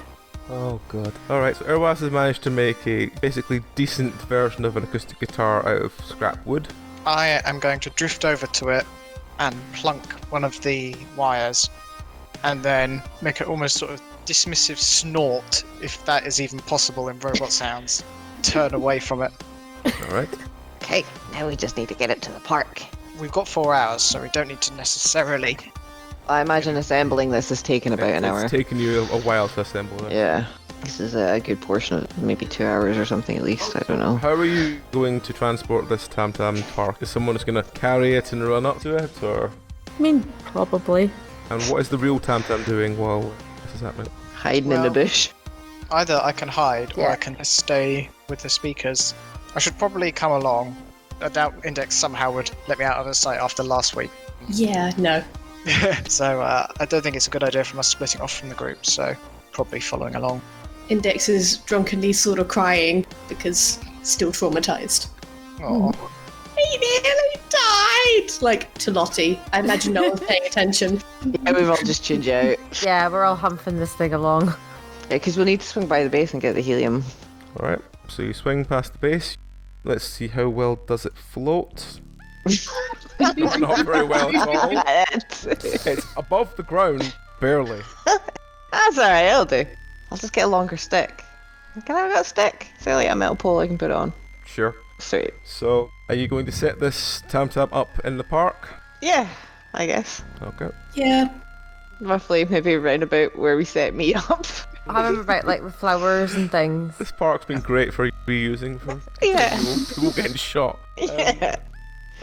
Oh god. Alright, so Erwas has managed to make a basically decent version of an acoustic guitar out of scrap wood. I am going to drift over to it and plunk one of the wires and then make it almost sort of dismissive snort, if that is even possible in robot sounds. Turn away from it. Alright. Okay, now we just need to get it to the park. We've got 4 hours, so we don't need to necessarily. I imagine assembling this has taken about an hour. It's taken you a while to assemble it. Yeah, this is a good portion of maybe 2 hours or something at least, I don't know. How are you going to transport this Tam-Tam park? Is someone just going to carry it and run up to it, or...? I mean, probably. And what is the real Tam-Tam doing while this is happening? Hiding in the Well- bush. Either I can hide or Yeah. I can stay with the speakers. I should probably come along. I doubt Index somehow would let me out of his sight after last week. Yeah, no. So I don't think it's a good idea from us splitting off from the group, so probably following along. Index is drunkenly sort of crying because still traumatized. Aw. He nearly Like, to Lottie. I imagine no one's paying attention. Yeah, we've all just tuned you out. Yeah, we're all humping this thing along. Yeah, because we'll need to swing by the base and get the helium. Alright, so you swing past the base. Let's see how well does it float. Not very well at all. It's above the ground, barely. That's alright, it'll do. I'll just get a longer stick. Can I have a stick? Is there like a metal pole I can put on? Sure. Sweet. So, are you going to set this Tam Tam up in the park? Yeah, I guess. Okay. Yeah. Roughly, maybe round about where we set me up. I remember about like the flowers and things. This park's been great for reusing for Yeah. people getting shot. Yeah.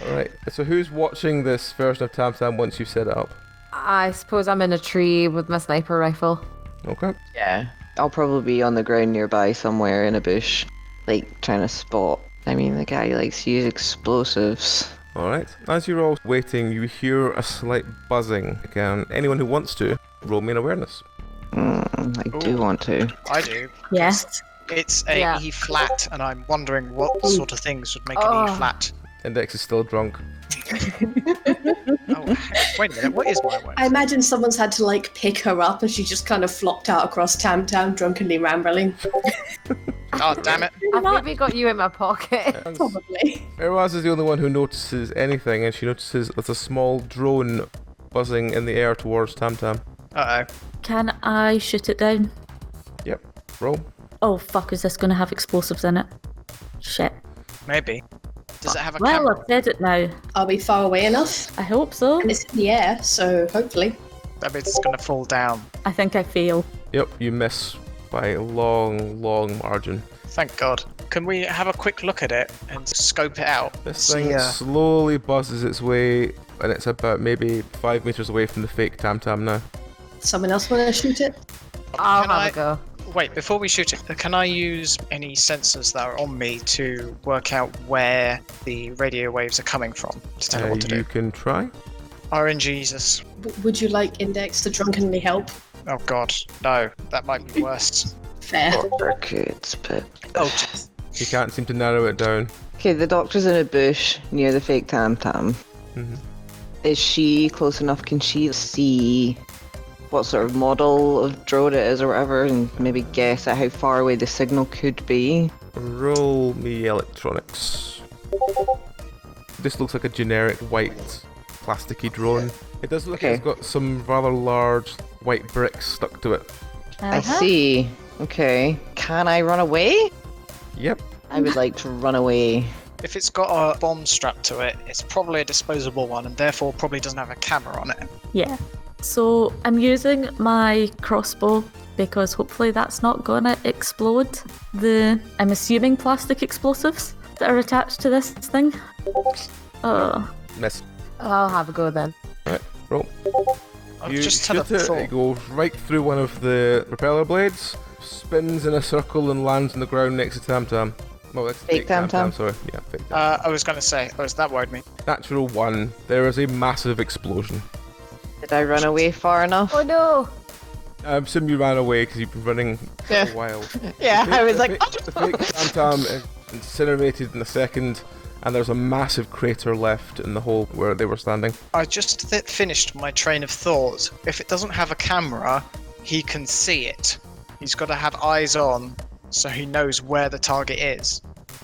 Alright, so who's watching this version of Tam Tam once you've set it up? I suppose I'm in a tree with my sniper rifle. Okay. Yeah. I'll probably be on the ground nearby somewhere in a bush, like trying to spot. I mean, the guy likes to use explosives. Alright, as you're all waiting, you hear a slight buzzing. Again, anyone who wants to, roll me an awareness. I do want to. I do. Yes. It's a Yeah. E flat, and I'm wondering what sort of things would make an E flat. Index is still drunk. Oh, wait a minute, what is my awareness? I imagine someone's had to, like, pick her up and she just kind of flopped out across Tam Tam, drunkenly rambling. Oh, damn it. I've maybe got you in my pocket. Probably. Eraz is the only one who notices anything, and she notices there's a small drone buzzing in the air towards Tam Tam. Uh-oh. Can I shoot it down? Yep, roll. Oh fuck, is this going to have explosives in it? Shit. Maybe. Does it have a Well, camera? I've said it now. Are we far away enough? I hope so. And it's in the air, so hopefully. That means it's going to fall down. I think I fail. Yep, you miss by a long, long margin. Thank God. Can we have a quick look at it and scope it out? This thing slowly buzzes its way, and it's about maybe 5 meters away from the fake Tam Tam now. Someone else want to shoot it? I'll Can have I- a go. Wait, before we shoot it, can I use any sensors that are on me to work out where the radio waves are coming from to tell it what to You do? can try. RNGesus. Would you like Index to drunkenly help? Oh God, no, that might be worse. Fair. Doctor could, but... Oh, jeez. You can't seem to narrow it down. Okay, the doctor's in a bush near the fake Tam Tam. Mhm. Is she close enough? Can she see what sort of model of drone it is or whatever, and maybe guess at how far away the signal could be? Roll me electronics. This looks like a generic white plasticky drone. It does look like it's got some rather large white bricks stuck to it. I see. Okay. Can I run away? Yep. I would like to run away. If it's got a bomb strapped to it, it's probably a disposable one and therefore probably doesn't have a camera on it. Yeah. So I'm using my crossbow because hopefully that's not gonna explode the, I'm assuming, plastic explosives that are attached to this thing. Oh. Miss. I'll have a go then. Right, roll. I've You just had a shoot it, thought. it goes right through one of the propeller blades, spins in a circle and lands on the ground next to Tam Tam. Well, that's Fake Tam Tam. sorry. Yeah, fake Tam. I was going to say, that worried me. Natural one, there is a massive explosion. Did I run away far enough? Oh no! I assume you ran away because you've been running for Yeah. a while. Yeah, I was like, The fake Tam Tam is incinerated in a second, and there's a massive crater left in the hole where they were standing. I just finished my train of thought. If it doesn't have a camera, he can see it. He's got to have eyes on so he knows where the target is.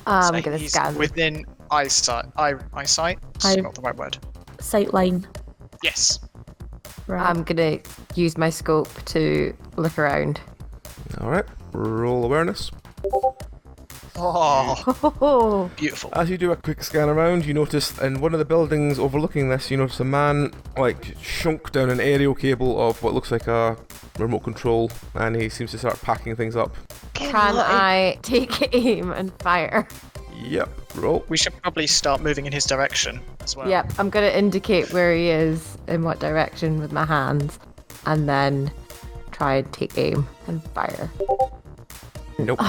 I'm So gonna he's scan. within eyesight. Eyesight? It's I- not the right word. Sightline. Yes. Right. I'm gonna use my scope to look around. Alright, roll awareness. Oh, Oh, beautiful. As you do a quick scan around, you notice in one of the buildings overlooking this, you notice a man like shunk down an aerial cable of what looks like a remote control, and he seems to start packing things up. can I take aim and fire? Yep, roll. We should probably start moving in his direction as well. Yep, I'm gonna indicate where he is in what direction with my hands, and then try and take aim and fire. Nope.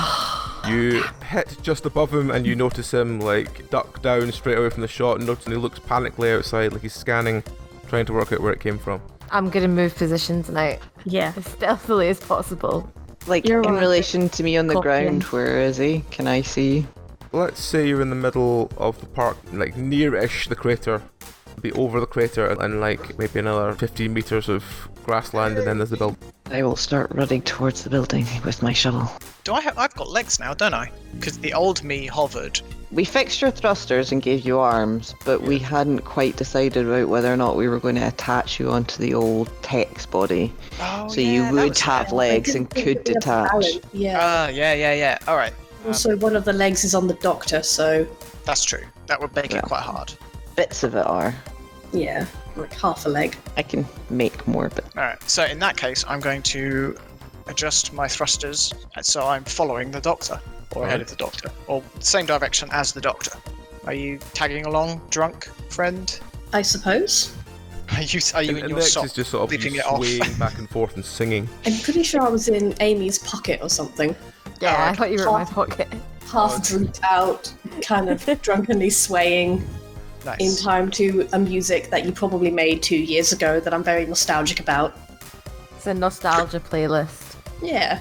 You hit just above him, and you notice him like duck down straight away from the shot, and notice he looks panically outside, like he's scanning, trying to work out where it came from. I'm gonna move positions now Yeah. as stealthily as possible. like You're in right. relation to me on the Copying. ground, where is he? Can I see? Let's say you're in the middle of the park, like near-ish the crater, be over the crater and like maybe another 15 meters of grassland, and then there's the building. I will start running towards the building with my shovel. I've got legs now, don't I? Because the old me hovered. We fixed your thrusters and gave you arms, but we hadn't quite decided about whether or not we were going to attach you onto the old tech's body. Oh, So yeah, you that would was have it. legs and could detach. Yeah. Yeah. All right. Also, one of the legs is on the doctor, so That's true. That would make Yeah. it quite hard. Bits of it are. yeah, like half a leg. I can make more, but All right. So in that case, I'm going to adjust my thrusters so I'm following the doctor, or ahead of the doctor, or same direction as the doctor. Are you tagging along, drunk friend? I suppose. Are you in And your Nex sock? is just sort of leaving it off? swaying back and forth and singing. I'm pretty sure I was in Amy's pocket or something. Yeah, I thought you were in my pocket. Half drinked out, kind of drunkenly swaying Nice. in time to a music that you probably made 2 years ago that I'm very nostalgic about. It's a nostalgia playlist. Yeah.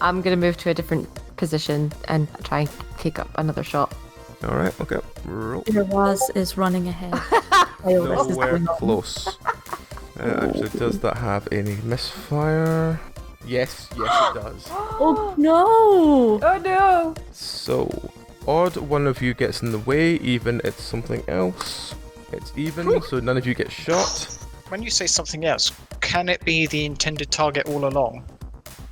I'm gonna move to a different position and try and take up another shot. Alright, okay. Roll. Irawaz is running ahead. While this is Nowhere going on. close. Actually, does that have any misfire? Yes, it does. Oh no! Oh no! So, odd one of you gets in the way, even it's something else. It's even, so none of you get shot. When you say something else, can it be the intended target all along?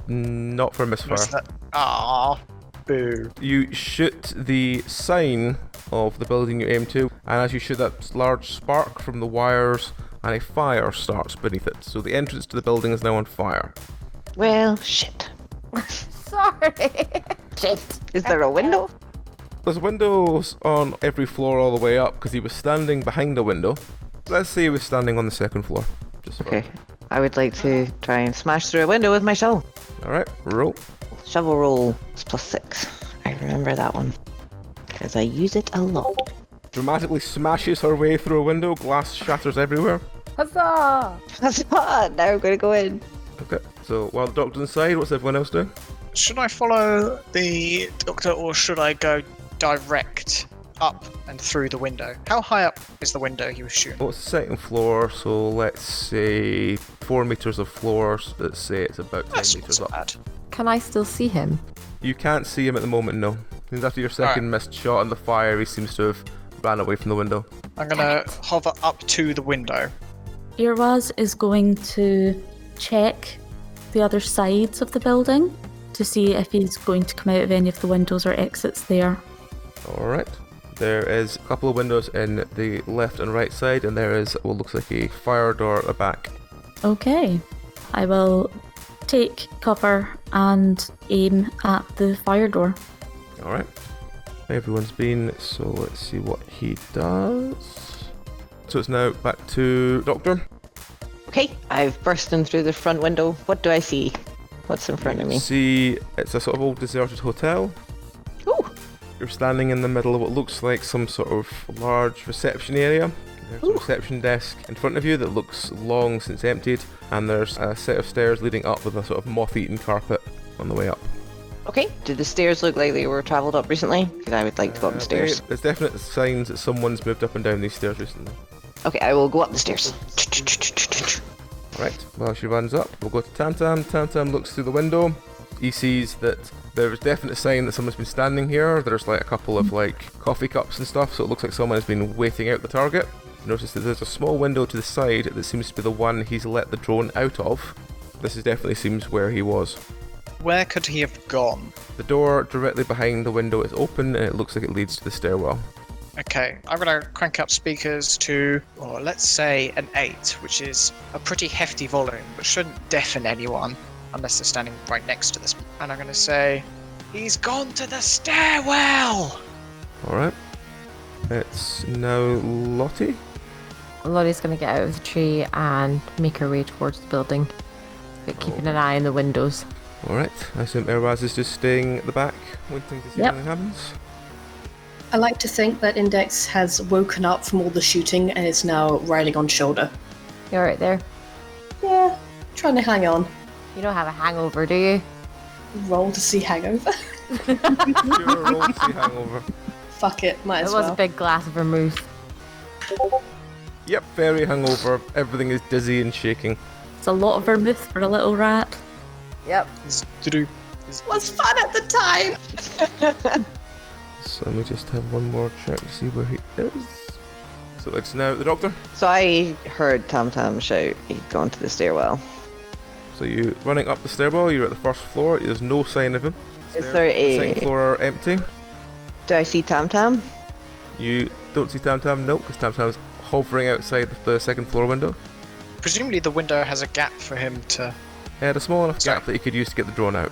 Not for Or misfire. is that... Ah, boo. You shoot the sign of the building you aim to, and as you shoot that large spark from the wires, and a fire starts beneath it. So the entrance to the building is now on fire. well, shit. Sorry! Shit. Is there a window? There's windows on every floor all the way up, because he was standing behind a window. Let's say he was standing on the second floor. Just for... Okay. I would like to try and smash through a window with my shovel. Alright, roll. Shovel roll is +6. I remember that one. Because I use it a lot. Dramatically smashes her way through a window, glass shatters everywhere. Huzzah! That's fun. Now we're going to go in. Okay, so while the doctor's inside, what's everyone else doing? Should I follow the doctor or should I go direct up and through the window? How high up is the window you were shooting? Well, it's the second floor, so let's say 4 meters of floors. Let's say it's about 10 That's not meters so up. bad. Can I still see him? You can't see him at the moment, no. Because after your second missed shot on the fire, he seems to have ran away from the window. I'm gonna hover up to the window. Irawaz is going to check the other sides of the building to see if he's going to come out of any of the windows or exits there. Alright. There is a couple of windows in the left and right side, and there is what looks like a fire door at the back. Okay. I will take cover and aim at the fire door. Alright. Everyone's been, so let's see what he does. So it's now back to Doctor. Okay, I've burst in through the front window. What do I see? What's in front of me? See, it's a sort of old deserted hotel. Ooh, You're standing in the middle of what looks like some sort of large reception area. There's a reception desk in front of you that looks long since emptied, and there's a set of stairs leading up with a sort of moth-eaten carpet on the way up. okay. Did the stairs look like they were travelled up recently? Because I would like to go up the stairs. There's definite signs that someone's moved up and down these stairs recently. Okay, I will go up the stairs. Right, while she runs up, we'll go to Tantam. Tantam looks through the window. He sees that there's definite sign that someone's been standing here. There's like a couple of like coffee cups and stuff, so it looks like someone has been waiting out the target. You notice that there's a small window to the side that seems to be the one he's let the drone out of. This is definitely seems where he was. Where could he have gone? The door directly behind the window is open, and it looks like it leads to the stairwell. Okay, I'm gonna crank up speakers to, or let's say an 8, which is a pretty hefty volume, but shouldn't deafen anyone unless they're standing right next to this. And I'm gonna say, he's gone to the stairwell! Alright. It's now Lottie. Lottie's gonna get out of the tree and make her way towards the building, but keeping an eye on the windows. Alright, I assume Erwaz is just staying at the back, waiting to see Yep. if anything happens. I like to think that Index has woken up from all the shooting and is now riding on shoulder. You're right there. Yeah, trying to hang on. You don't have a hangover, do you? Roll to see hangover. Sure, roll to see hangover. Fuck it, might It as was well. a big glass of vermouth. Yep, very hungover. Everything is dizzy and shaking. It's a lot of vermouth for a little rat. Yep. Was fun at the time. So let me just have one more check to see where he is. So it's now the doctor. So I heard Tam Tam shout he'd gone to the stairwell. So you running up the stairwell, you're at the first floor, there's no sign of him. Is there Second a... floor are empty. Do I see Tam Tam? You don't see Tam Tam? No, because Tam Tam's hovering outside the second floor window. Presumably the window has a gap for him to... He had a small enough Sorry. gap that he could use to get the drone out.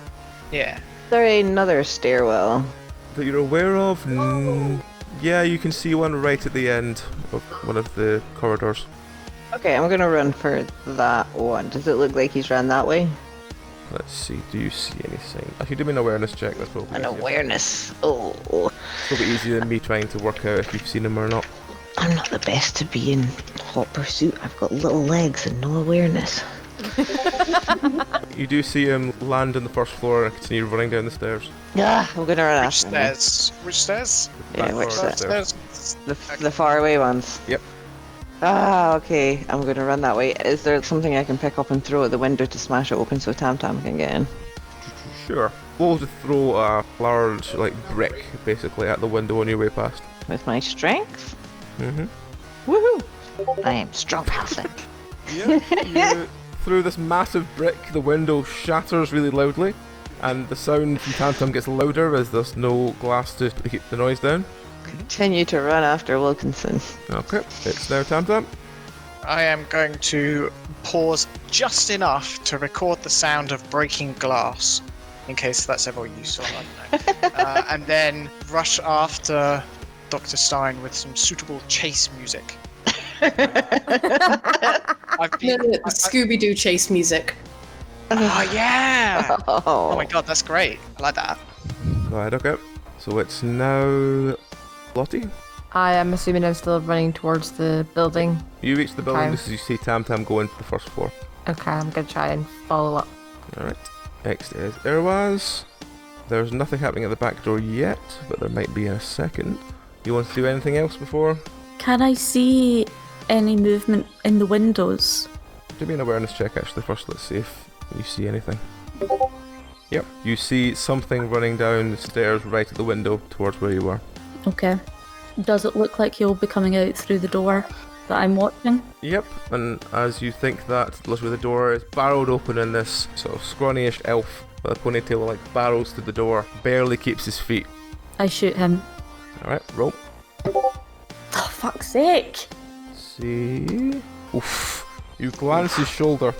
Yeah. Is there another stairwell? That you're aware of? Yeah, you can see one right at the end of one of the corridors. Okay, I'm gonna run for that one. Does it look like he's run that way? Let's see, do you see any sign? Actually, do me an awareness check, that's probably An easier. awareness. Oh, It's probably easier than me trying to work out if you've seen him or not. I'm not the best to be in hot pursuit. I've got little legs and no awareness. You do see him land on the first floor and continue running down the stairs. Yeah, I'm gonna run Which after him. stairs? Which stairs? Yeah, which floor stairs? upstairs. The far away ones. Yep. Ah, okay. I'm gonna run that way. Is there something I can pick up and throw at the window to smash it open so Tam Tam can get in? Sure. We'll just throw a large, brick, basically, at the window on your way past. With my strength? Mm-hmm. Woohoo! I am strong person. You through this massive brick, the window shatters really loudly, and the sound from Tam Tam gets louder as there's no glass to keep the noise down. Continue to run after Wilkinson. Okay, it's now Tam Tam. I am going to pause just enough to record the sound of breaking glass, in case that's ever useful, I don't know. And then rush after Dr. Stein with some suitable chase music. Scooby-Doo chase music. Oh yeah! Oh, Oh my god, that's great. I like that. Go ahead, okay. So it's now Lottie. I am assuming I'm still running towards the building. You reach the building Okay. just as you see Tam Tam go into the first floor. Okay, I'm gonna try and follow up. Alright. Next is Irwaz. There's nothing happening at the back door yet, but there might be in a second. You want to do anything else before? Can I see any movement in the windows? Do me an awareness check actually first, let's see if you see anything. Yep, you see something running down the stairs right at the window towards where you were. Okay. Does it look like he'll be coming out through the door that I'm watching? Yep, and as you think that, literally the door is barreled open and this sort of scrawny-ish elf with a ponytail barrels through the door, barely keeps his feet. I shoot him. Alright, roll. Oh, fuck's sake! See. Oof. You glance his shoulder.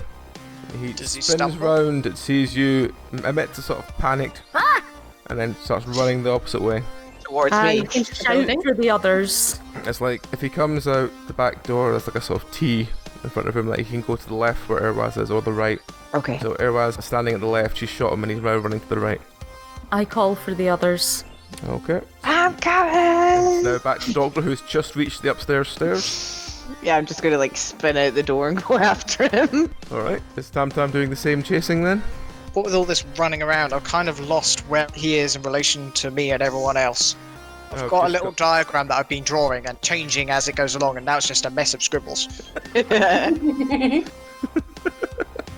He Does he spins stumble? round, it sees you, emits a sort of panicked, and then starts running the opposite way. towards I me. shout for the others. It's like, if he comes out the back door, there's like a sort of T in front of him, that he can go to the left where Irwaz is, or the right. Okay. So Irwaz is standing at the left, she shot him and he's now running to the right. I call for the others. Okay. I'm coming! Now back to Doctor, who's just reached the upstairs stairs. Yeah, I'm just gonna spin out the door and go after him. Alright, is Tam Tam doing the same chasing then? What with all this running around, I've kind of lost where he is in relation to me and everyone else. I've Okay, got a so- little diagram that I've been drawing and changing as it goes along, and now it's just a mess of scribbles.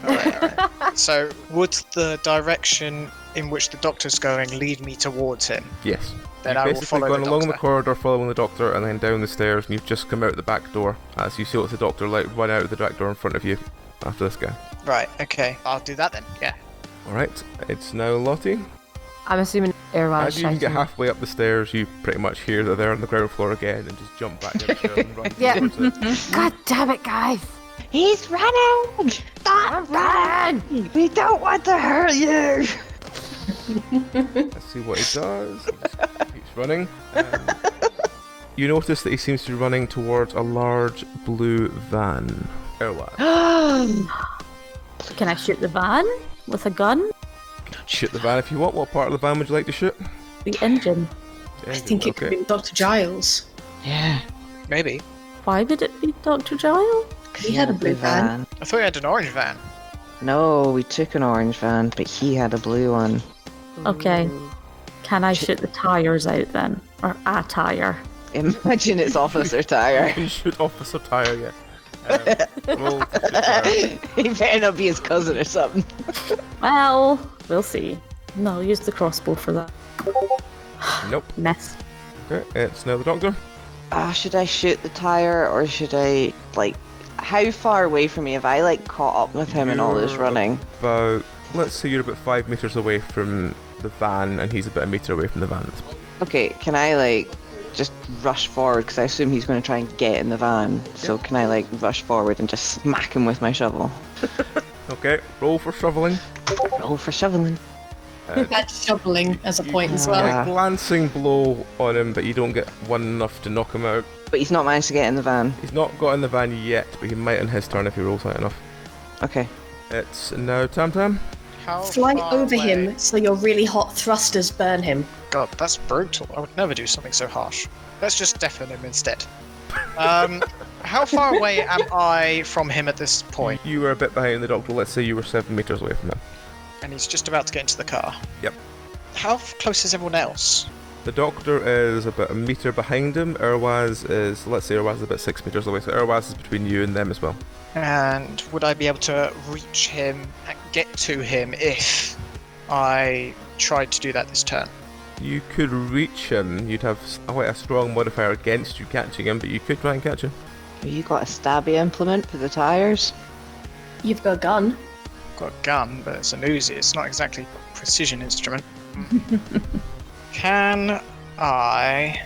Alright. So, would the direction in which the doctor's going lead me towards him? Yes. Then You've I will basically follow gone the along doctor. the corridor following the Doctor and then down the stairs, and you've just come out the back door as you see what's the Doctor run out of the back door in front of you after this guy. Right, okay. I'll do that then, yeah. Alright, it's now Lottie. I'm assuming Irwan As you can get halfway up the stairs, you pretty much hear that they're on the ground floor again and just jump back downstairs and run Yeah. towards it. God damn it, guys! He's running! Stop running! We don't want to hurt you! Let's see what he does. He just keeps running. You notice that he seems to be running towards a large blue van. Irwan. Can I shoot the van with a gun? Shoot the van if you want. What part of the van would you like to shoot? The engine. The I engine, think it could be Dr. Giles. Yeah. Maybe. Why would it be Dr. Giles? He had a blue van. I thought you had an orange van. No, we took an orange van, but he had a blue one. Okay. Can I shoot the tires out then? Or a tire? Imagine it's Officer Tyre. You shoot Officer Tyre, yeah. Roll to shoot Tyre. He better not be his cousin or something. Well, we'll see. No, I'll use the crossbow for that. Nope. Miss. Okay, it's now the Doctor. Should I shoot the Tyre or should I, like, how far away from me have I, like, caught up with him in all this You're running? About, let's say you're about 5 meters away from the van, and he's about a meter away from the van. Okay, can I, like, just rush forward? Because I assume he's going to try and get in the van. So can I, like, rush forward and just smack him with my shovel? Okay, roll for shoveling. Roll for shoveling. That's shoveling as a point as You well. get Yeah. a glancing blow on him, but you don't get one enough to knock him out. But he's not managed to get in the van. He's not got in the van yet, but he might on his turn if he rolls high enough. Okay. It's now Tam Tam. How Fly far over away? him so your really hot thrusters burn him. God, that's brutal. I would never do something so harsh. Let's just deafen him instead. How far away am I from him at this point? You were a bit behind the Doctor. Let's say you were 7 meters away from him. And he's just about to get into the car. Yep. How close is everyone else? The Doctor is about a meter behind him. Urwaz is, let's say Urwaz is about 6 meters away, so Urwaz is between you and them as well. And would I be able to reach him and get to him if I tried to do that this turn? You could reach him. You'd have quite a strong modifier against you catching him, but you could try and catch him. Have you got a stabby implement for the tyres? You've got a gun. I've got a gun, but it's an Uzi. It's not exactly a precision instrument. Can I...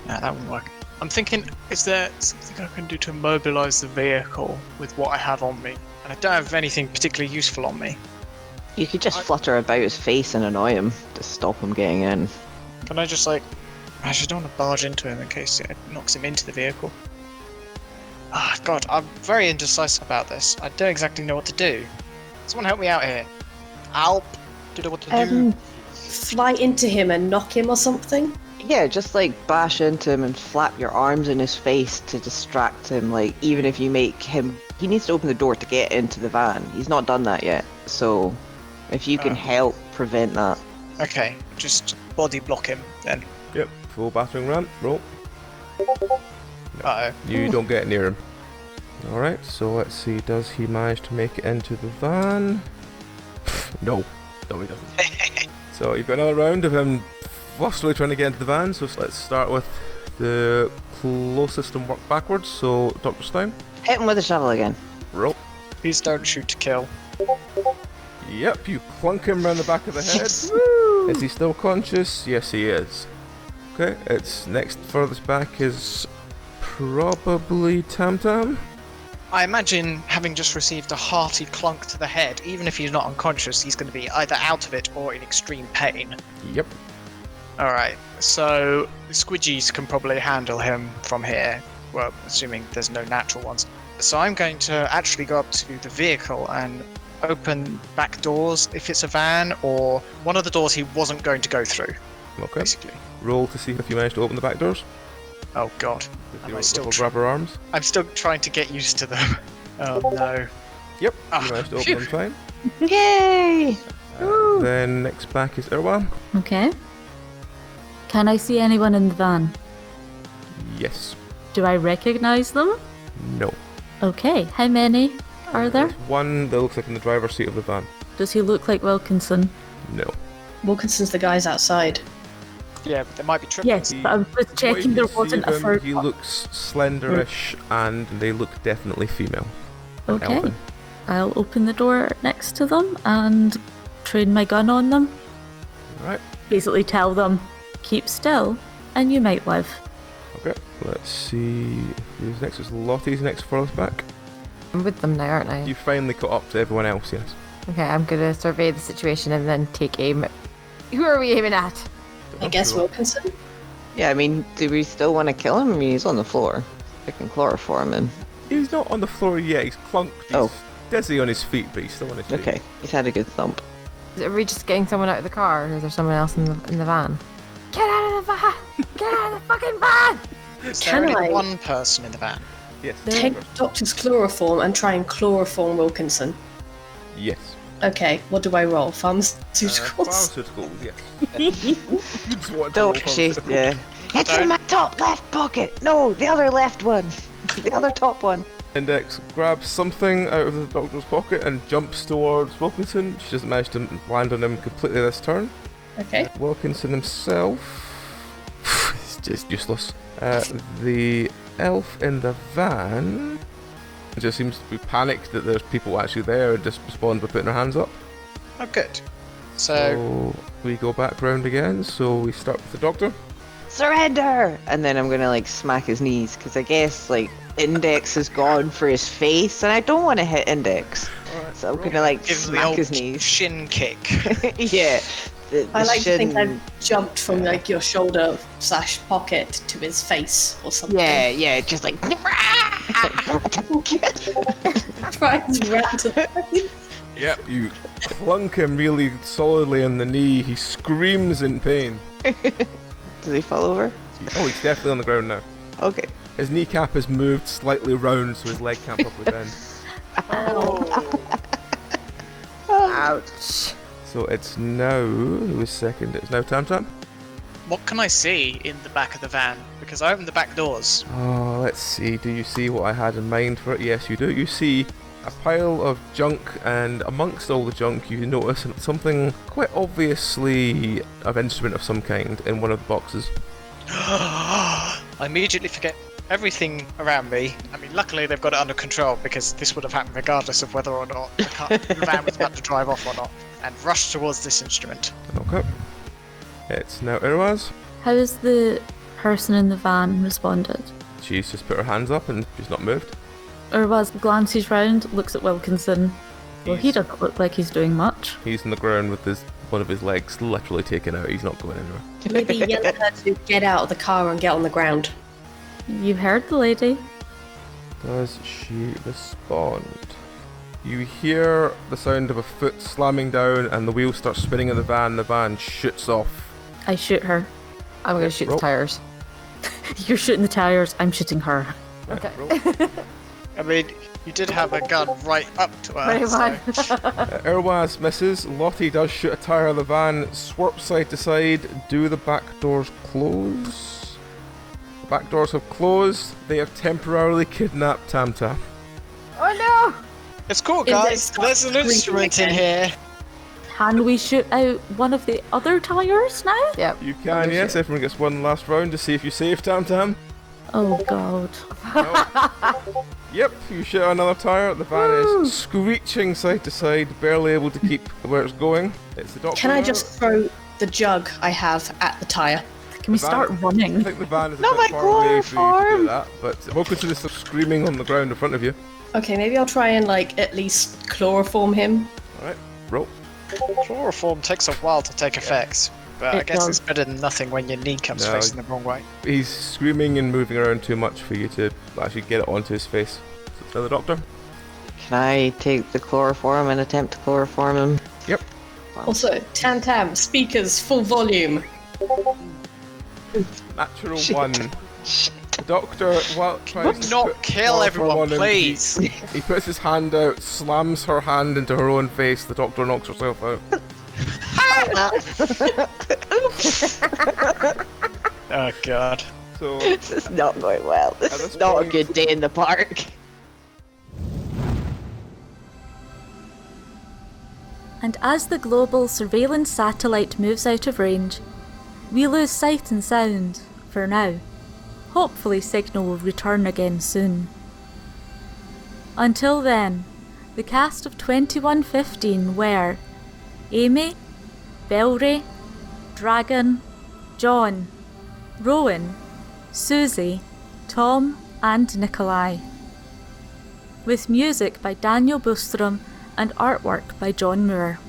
No, that wouldn't work. I'm thinking, is there something I can do to immobilize the vehicle with what I have on me? And I don't have anything particularly useful on me. You could just flutter about his face and annoy him to stop him getting in. Can I just, like... I just don't want to barge into him in case it knocks him into the vehicle. Ah, God, I'm very indecisive about this. I don't exactly know what to do. Someone help me out here. Help! Don't know what to do. Fly into him and knock him or something. Yeah, just like bash into him and flap your arms in his face to distract him. Like, even if you make him... He needs to open the door to get into the van. He's not done that yet. So, if you can help prevent that. Okay, just body block him then. Yep, full battering ram. Roll. Uh-oh. You don't get near him. Alright, so let's see. Does he manage to make it into the van? No. No, he doesn't. So you've got another round of him lustily trying to get into the van. So let's start with the closest and work backwards. So, Dr. Stein, Hit him with a shovel again. roll. Please don't shoot to kill. Yep, you clunk him round the back of the head. Is he still conscious? Yes, he is. Okay, it's next furthest back is probably Tam Tam. I imagine having just received a hearty clunk to the head, even if he's not unconscious, he's going to be either out of it or in extreme pain. Yep. Alright, so the squidgies can probably handle him from here. Well, assuming there's no natural ones. So I'm going to actually go up to the vehicle and open back doors if it's a van, or one of the doors he wasn't going to go through, Okay. basically. Roll to see if you manage to open the back doors. Oh god. With Am your I still little rubber arms. I'm still trying to get used to them. Oh no. Yep, Ah, you managed to open phew. them fine. Yay! Then next back is Irwan. Okay. Can I see anyone in the van? Yes. Do I recognize them? No. Okay. How many are there? There's one that looks like in the driver's seat of the van. Does he look like Wilkinson? No. Wilkinson's the guys outside. Yeah, but there might be triplets. Yes, but I was What checking you there can see wasn't of a him, third He one. looks slenderish and they look definitely female. And Okay. elfin. I'll open the door next to them and train my gun on them. Right. Basically tell them, keep still and you might live. Okay. Let's see who's next. It's Lottie's next furthest back. I'm with them now, aren't I? You finally caught up to everyone else, yes. Okay, I'm gonna survey the situation and then take aim. Who are we aiming at? I guess Wilkinson. Yeah, I mean, do we still want to kill him? I mean, he's on the floor. I can chloroform him. He's not on the floor yet. He's clunked. He's Oh. dizzy on his feet, but he's still on his feet. Okay, he's had a good thump. Are we just getting someone out of the car, or is there someone else in the van? Get out of the van! Get out of the fucking van! Is there Can only I- one person in the van? Yes. Take Doctor's chloroform and try and chloroform Wilkinson. Yes. Okay, what do I roll? Pharmaceuticals? Pharmaceuticals, yes. You just want to roll Don't she? pharmaceuticals. Yeah. It's a Don't- matter top left pocket. No, the other left one. The other top one. Index grabs something out of the doctor's pocket and jumps towards Wilkinson. She doesn't manage to land on him completely this turn. Okay. Wilkinson himself is just useless. The elf in the van just seems to be panicked that there's people actually there and just responds by putting her hands up. Oh, good. So we go back round again, so we start with the doctor. Surrender! And then I'm gonna like smack his knees, because I guess like Index has gone for his face, and I don't want to hit Index. So I'm gonna like give the smack old his knees. shin kick. Yeah. The I like to think shin- I've jumped from like your shoulder / pocket to his face or something. Yeah, just like. Try and rat to the face. Yep, you plunk him really solidly in the knee. He screams in pain. Does he fall over? Oh, he's definitely on the ground now. Okay. His kneecap has moved slightly round, so his leg can't properly bend. Ouch. So it's now... Who was second? It's now Tam Tam. What can I see in the back of the van? Because I opened the back doors. Oh, let's see. Do you see what I had in mind for it? Yes, you do. You see a pile of junk, and amongst all the junk you notice something quite obviously of instrument of some kind in one of the boxes. I immediately forget everything around me. I mean, luckily they've got it under control, because this would have happened regardless of whether or not the van was about to drive off or not, and rush towards this instrument. Okay. It's now Irwaz. How has the person in the van responded? She's just put her hands up and she's not moved. Urwaz glances round, looks at Wilkinson. Well, he He's- doesn't look like he's doing much. He's on the ground with one of his legs literally taken out. He's not going anywhere. Maybe yell at her to get out of the car and get on the ground. You heard the lady. Does she respond? You hear the sound of a foot slamming down and the wheels start spinning in the van. The van shoots off. I shoot her. I'm gonna shoot roll. the tires. You're shooting the tires, I'm shooting her. Okay. Roll. I mean, you did have a gun right up to her. Very so- fine. Irwaz misses. Lottie does shoot a tyre of the van. Swarp side to side. Do the back doors close? The back doors have closed. They have temporarily kidnapped Tam Tam. Oh no! It's cool, Is it guys. stop There's an screaming instrument in again? here. Can we shoot out one of the other tires now? Yep. You can, yes. Everyone gets one last round to see if you save Tam Tam. Oh god. Yep, you shoot another tyre. The van is screeching side to side, barely able to keep where it's going. It's the doctor. Can I now. just throw the jug I have at the tyre? Can we The van- start I running? think the van is a Not bit my far away for you to do chloroform. that, but Wilkinson is still screaming on the ground in front of you. Okay, maybe I'll try and like at least chloroform him. Alright, roll. Chloroform takes a while to take effects, but I It guess does. it's better than nothing when your knee comes No. facing the wrong way. He's screaming and moving around too much for you to actually get it onto his face. So it's now the doctor. Can I take the chloroform and attempt to chloroform him? Yep. Also, Tam Tam, speakers, full volume. Natural Shit. one. The doctor, while trying to Not put kill chloroform everyone, on him, please. He puts his hand out, slams her hand into her own face. The doctor knocks herself out. Oh god. So This is not going well. This At is this not point- a good day in the park. And as the global surveillance satellite moves out of range, we lose sight and sound, for now. Hopefully signal will return again soon. Until then, the cast of 2115 were Amy, Belry, Dragon, John, Rowan, Susie, Tom and Nikolai. With music by Daniel Bostrom and artwork by John Moore.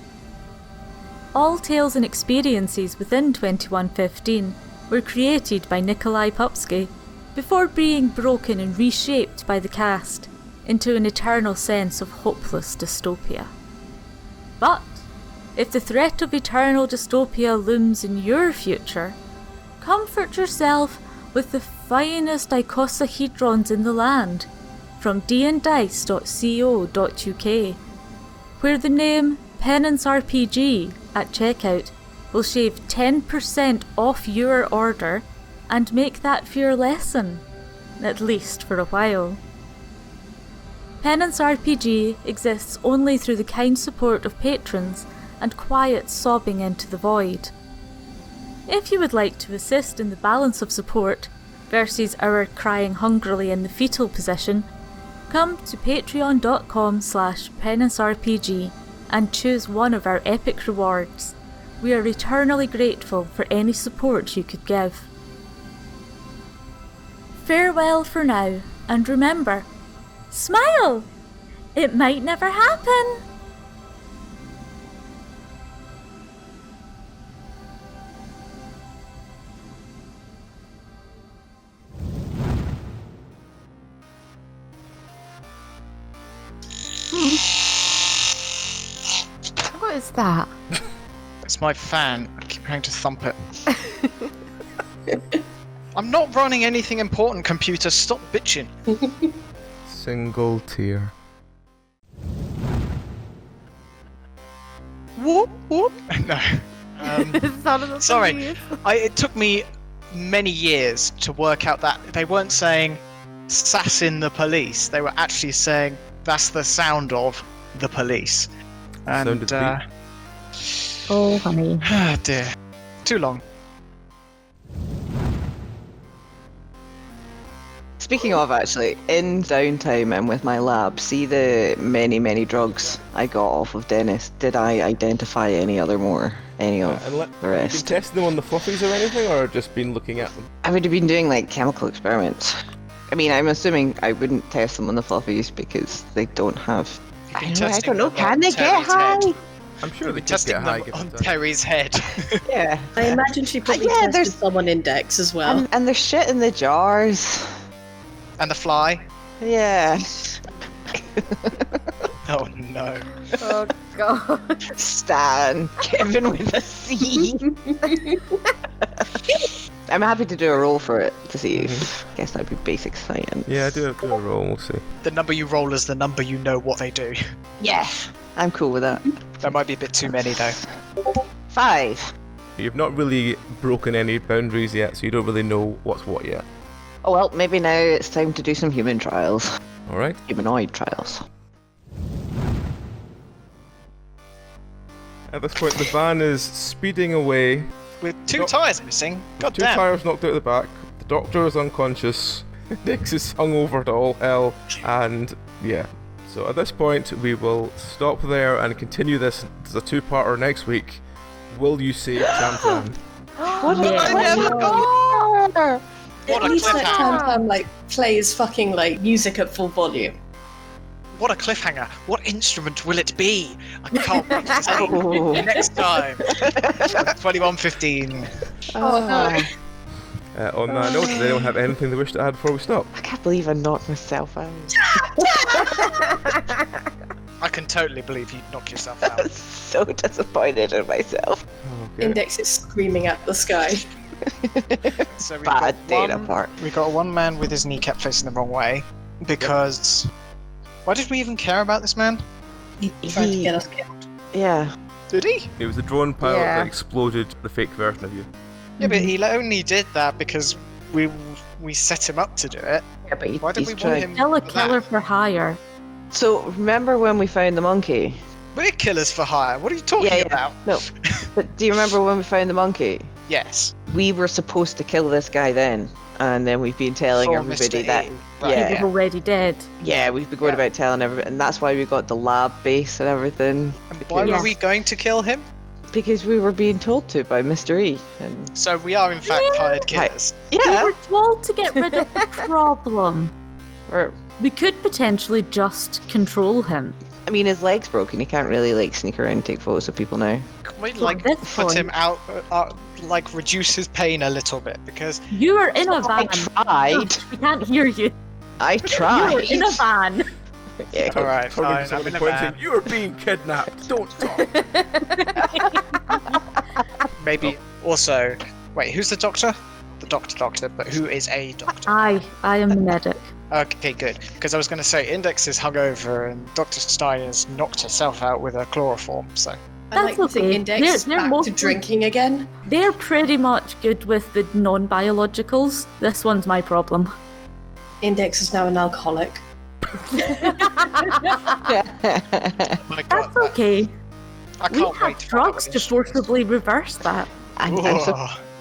All tales and experiences within 2115 were created by Nikolai Popsky before being broken and reshaped by the cast into an eternal sense of hopeless dystopia. But if the threat of eternal dystopia looms in your future, comfort yourself with the finest icosahedrons in the land from dndice.co.uk, where the name Penance RPG at checkout will shave 10% off your order and make that fear lessen, at least for a while. Penance RPG exists only through the kind support of patrons and quiet sobbing into the void. If you would like to assist in the balance of support versus our crying hungrily in the fetal position, come to patreon.com/penancerpg and choose one of our epic rewards. We are eternally grateful for any support you could give. Farewell for now, and remember, smile! It might never happen! What is that? It's my fan. I keep trying to thump it. I'm not running anything important, computer. Stop bitching. Single tear. Whoop, whoop. No. Sorry. It took me many years to work out that they weren't saying "sassing the police." They were actually saying that's the sound of the police. And Oh, honey. ah, dear, too long. Speaking of, actually, in downtime and with my lab, see the many drugs I got off of Dennis. Did I identify any of the Have you been rest? testing them on the fluffies or anything, or just been looking at them? I would have been doing like chemical experiments. I mean, I'm assuming I wouldn't test them on the fluffies because they don't have. You've been I testing don't know. them Can on they get Terry's high? head. I'm sure they could Testing get high. them given on time. Terry's head. Yeah. I imagine she probably Yeah, tested there's- someone Index as well. And there's shit in the jars. And the fly. Yeah. Oh no. Oh god. Stan. Kevin with a C. I'm happy to do a roll for it to see if. I guess that'd be basic science. Yeah, do a roll. We'll see. The number you roll is the number you know what they do. Yeah. I'm cool with that. That might be a bit too many though. 5. You've not really broken any boundaries yet, so you don't really know what's what yet. Oh well, maybe now it's time to do some human trials. All right. Humanoid trials. At this point, the van is speeding away. With two Nope. tires missing. God Two damn. tires knocked out the back. The doctor is unconscious. Dix is hung over to all hell, and yeah. So at this point, we will stop there and continue this as a two-parter next week. Will you save Champion? What Yeah. What At a least let cliffhanger. Tam like plays fucking like music at full volume. What a cliffhanger. What instrument will it be? I can't wait to see. Oh. Next time. 21:15. Oh no. On that note, does anyone have anything they wish to add before we stop? I can't believe I knocked myself out. I can totally believe you knock yourself I'm out. so disappointed in myself. Okay. Index is screaming at the sky. So Bad data part. we got one man with his kneecap facing the wrong way because. Why did we even care about this man? He tried to get us killed. Yeah. Did he? It was the drone pilot Yeah. that exploded the fake version of you. Yeah, but he only did that because we set him up to do it. Yeah, but Why did he's we want trying. him? Still a for killer that? for hire. So remember when we found the monkey? We're killers for hire. What are you talking Yeah, yeah. about? No. But do you remember when we found the monkey? Yes. We were supposed to kill this guy then, and then we've been telling For everybody Mr. that. E. He Yeah. was already dead. Yeah, we've been going Yeah. about telling everybody, and that's why we got the lab base and everything. And why were Yes. we going to kill him? Because we were being told to by Mr. E. And So we are in fact hired killers. We yeah, were told to get rid of the problem. or, We could potentially just control him. I mean, his leg's broken. He can't really like sneak around and take photos of people now. Can we At like this put point- him out, like reduce his pain a little bit because You are in a I van. tried. We can't hear you. I You are tried. in a van. Yeah. all right, Talking to fine. I'm somebody in a pointing, van. you are being kidnapped. Don't talk. Maybe also. Wait, who's the doctor? The doctor, but who is a doctor? I am the medic. Okay, good. Because I was going to say Index is hungover and Dr. Stein has knocked herself out with her chloroform. So I like That's to think okay. Index They're back to mostly- drinking again. They're pretty much good with the non-biologicals. This one's my problem. Index is now an alcoholic. My God, That's okay. I We can't wait have to find out drugs what to the instrument is. forcibly reverse that.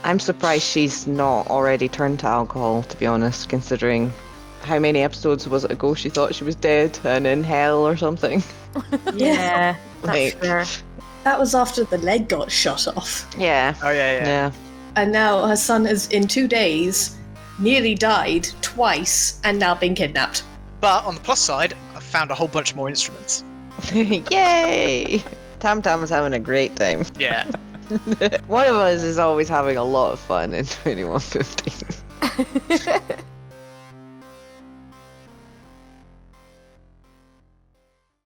I'm surprised she's not already turned to alcohol, to be honest, considering how many episodes was it ago she thought she was dead and in hell or something. Yeah, that's Like- fair. That was after the leg got shot off. Yeah. Oh yeah. Yeah. And now her son has, in 2 days, nearly died twice and now been kidnapped. But on the plus side, I found a whole bunch more instruments. Yay! Tam Tam's having a great time. Yeah. One of us is always having a lot of fun in 2115.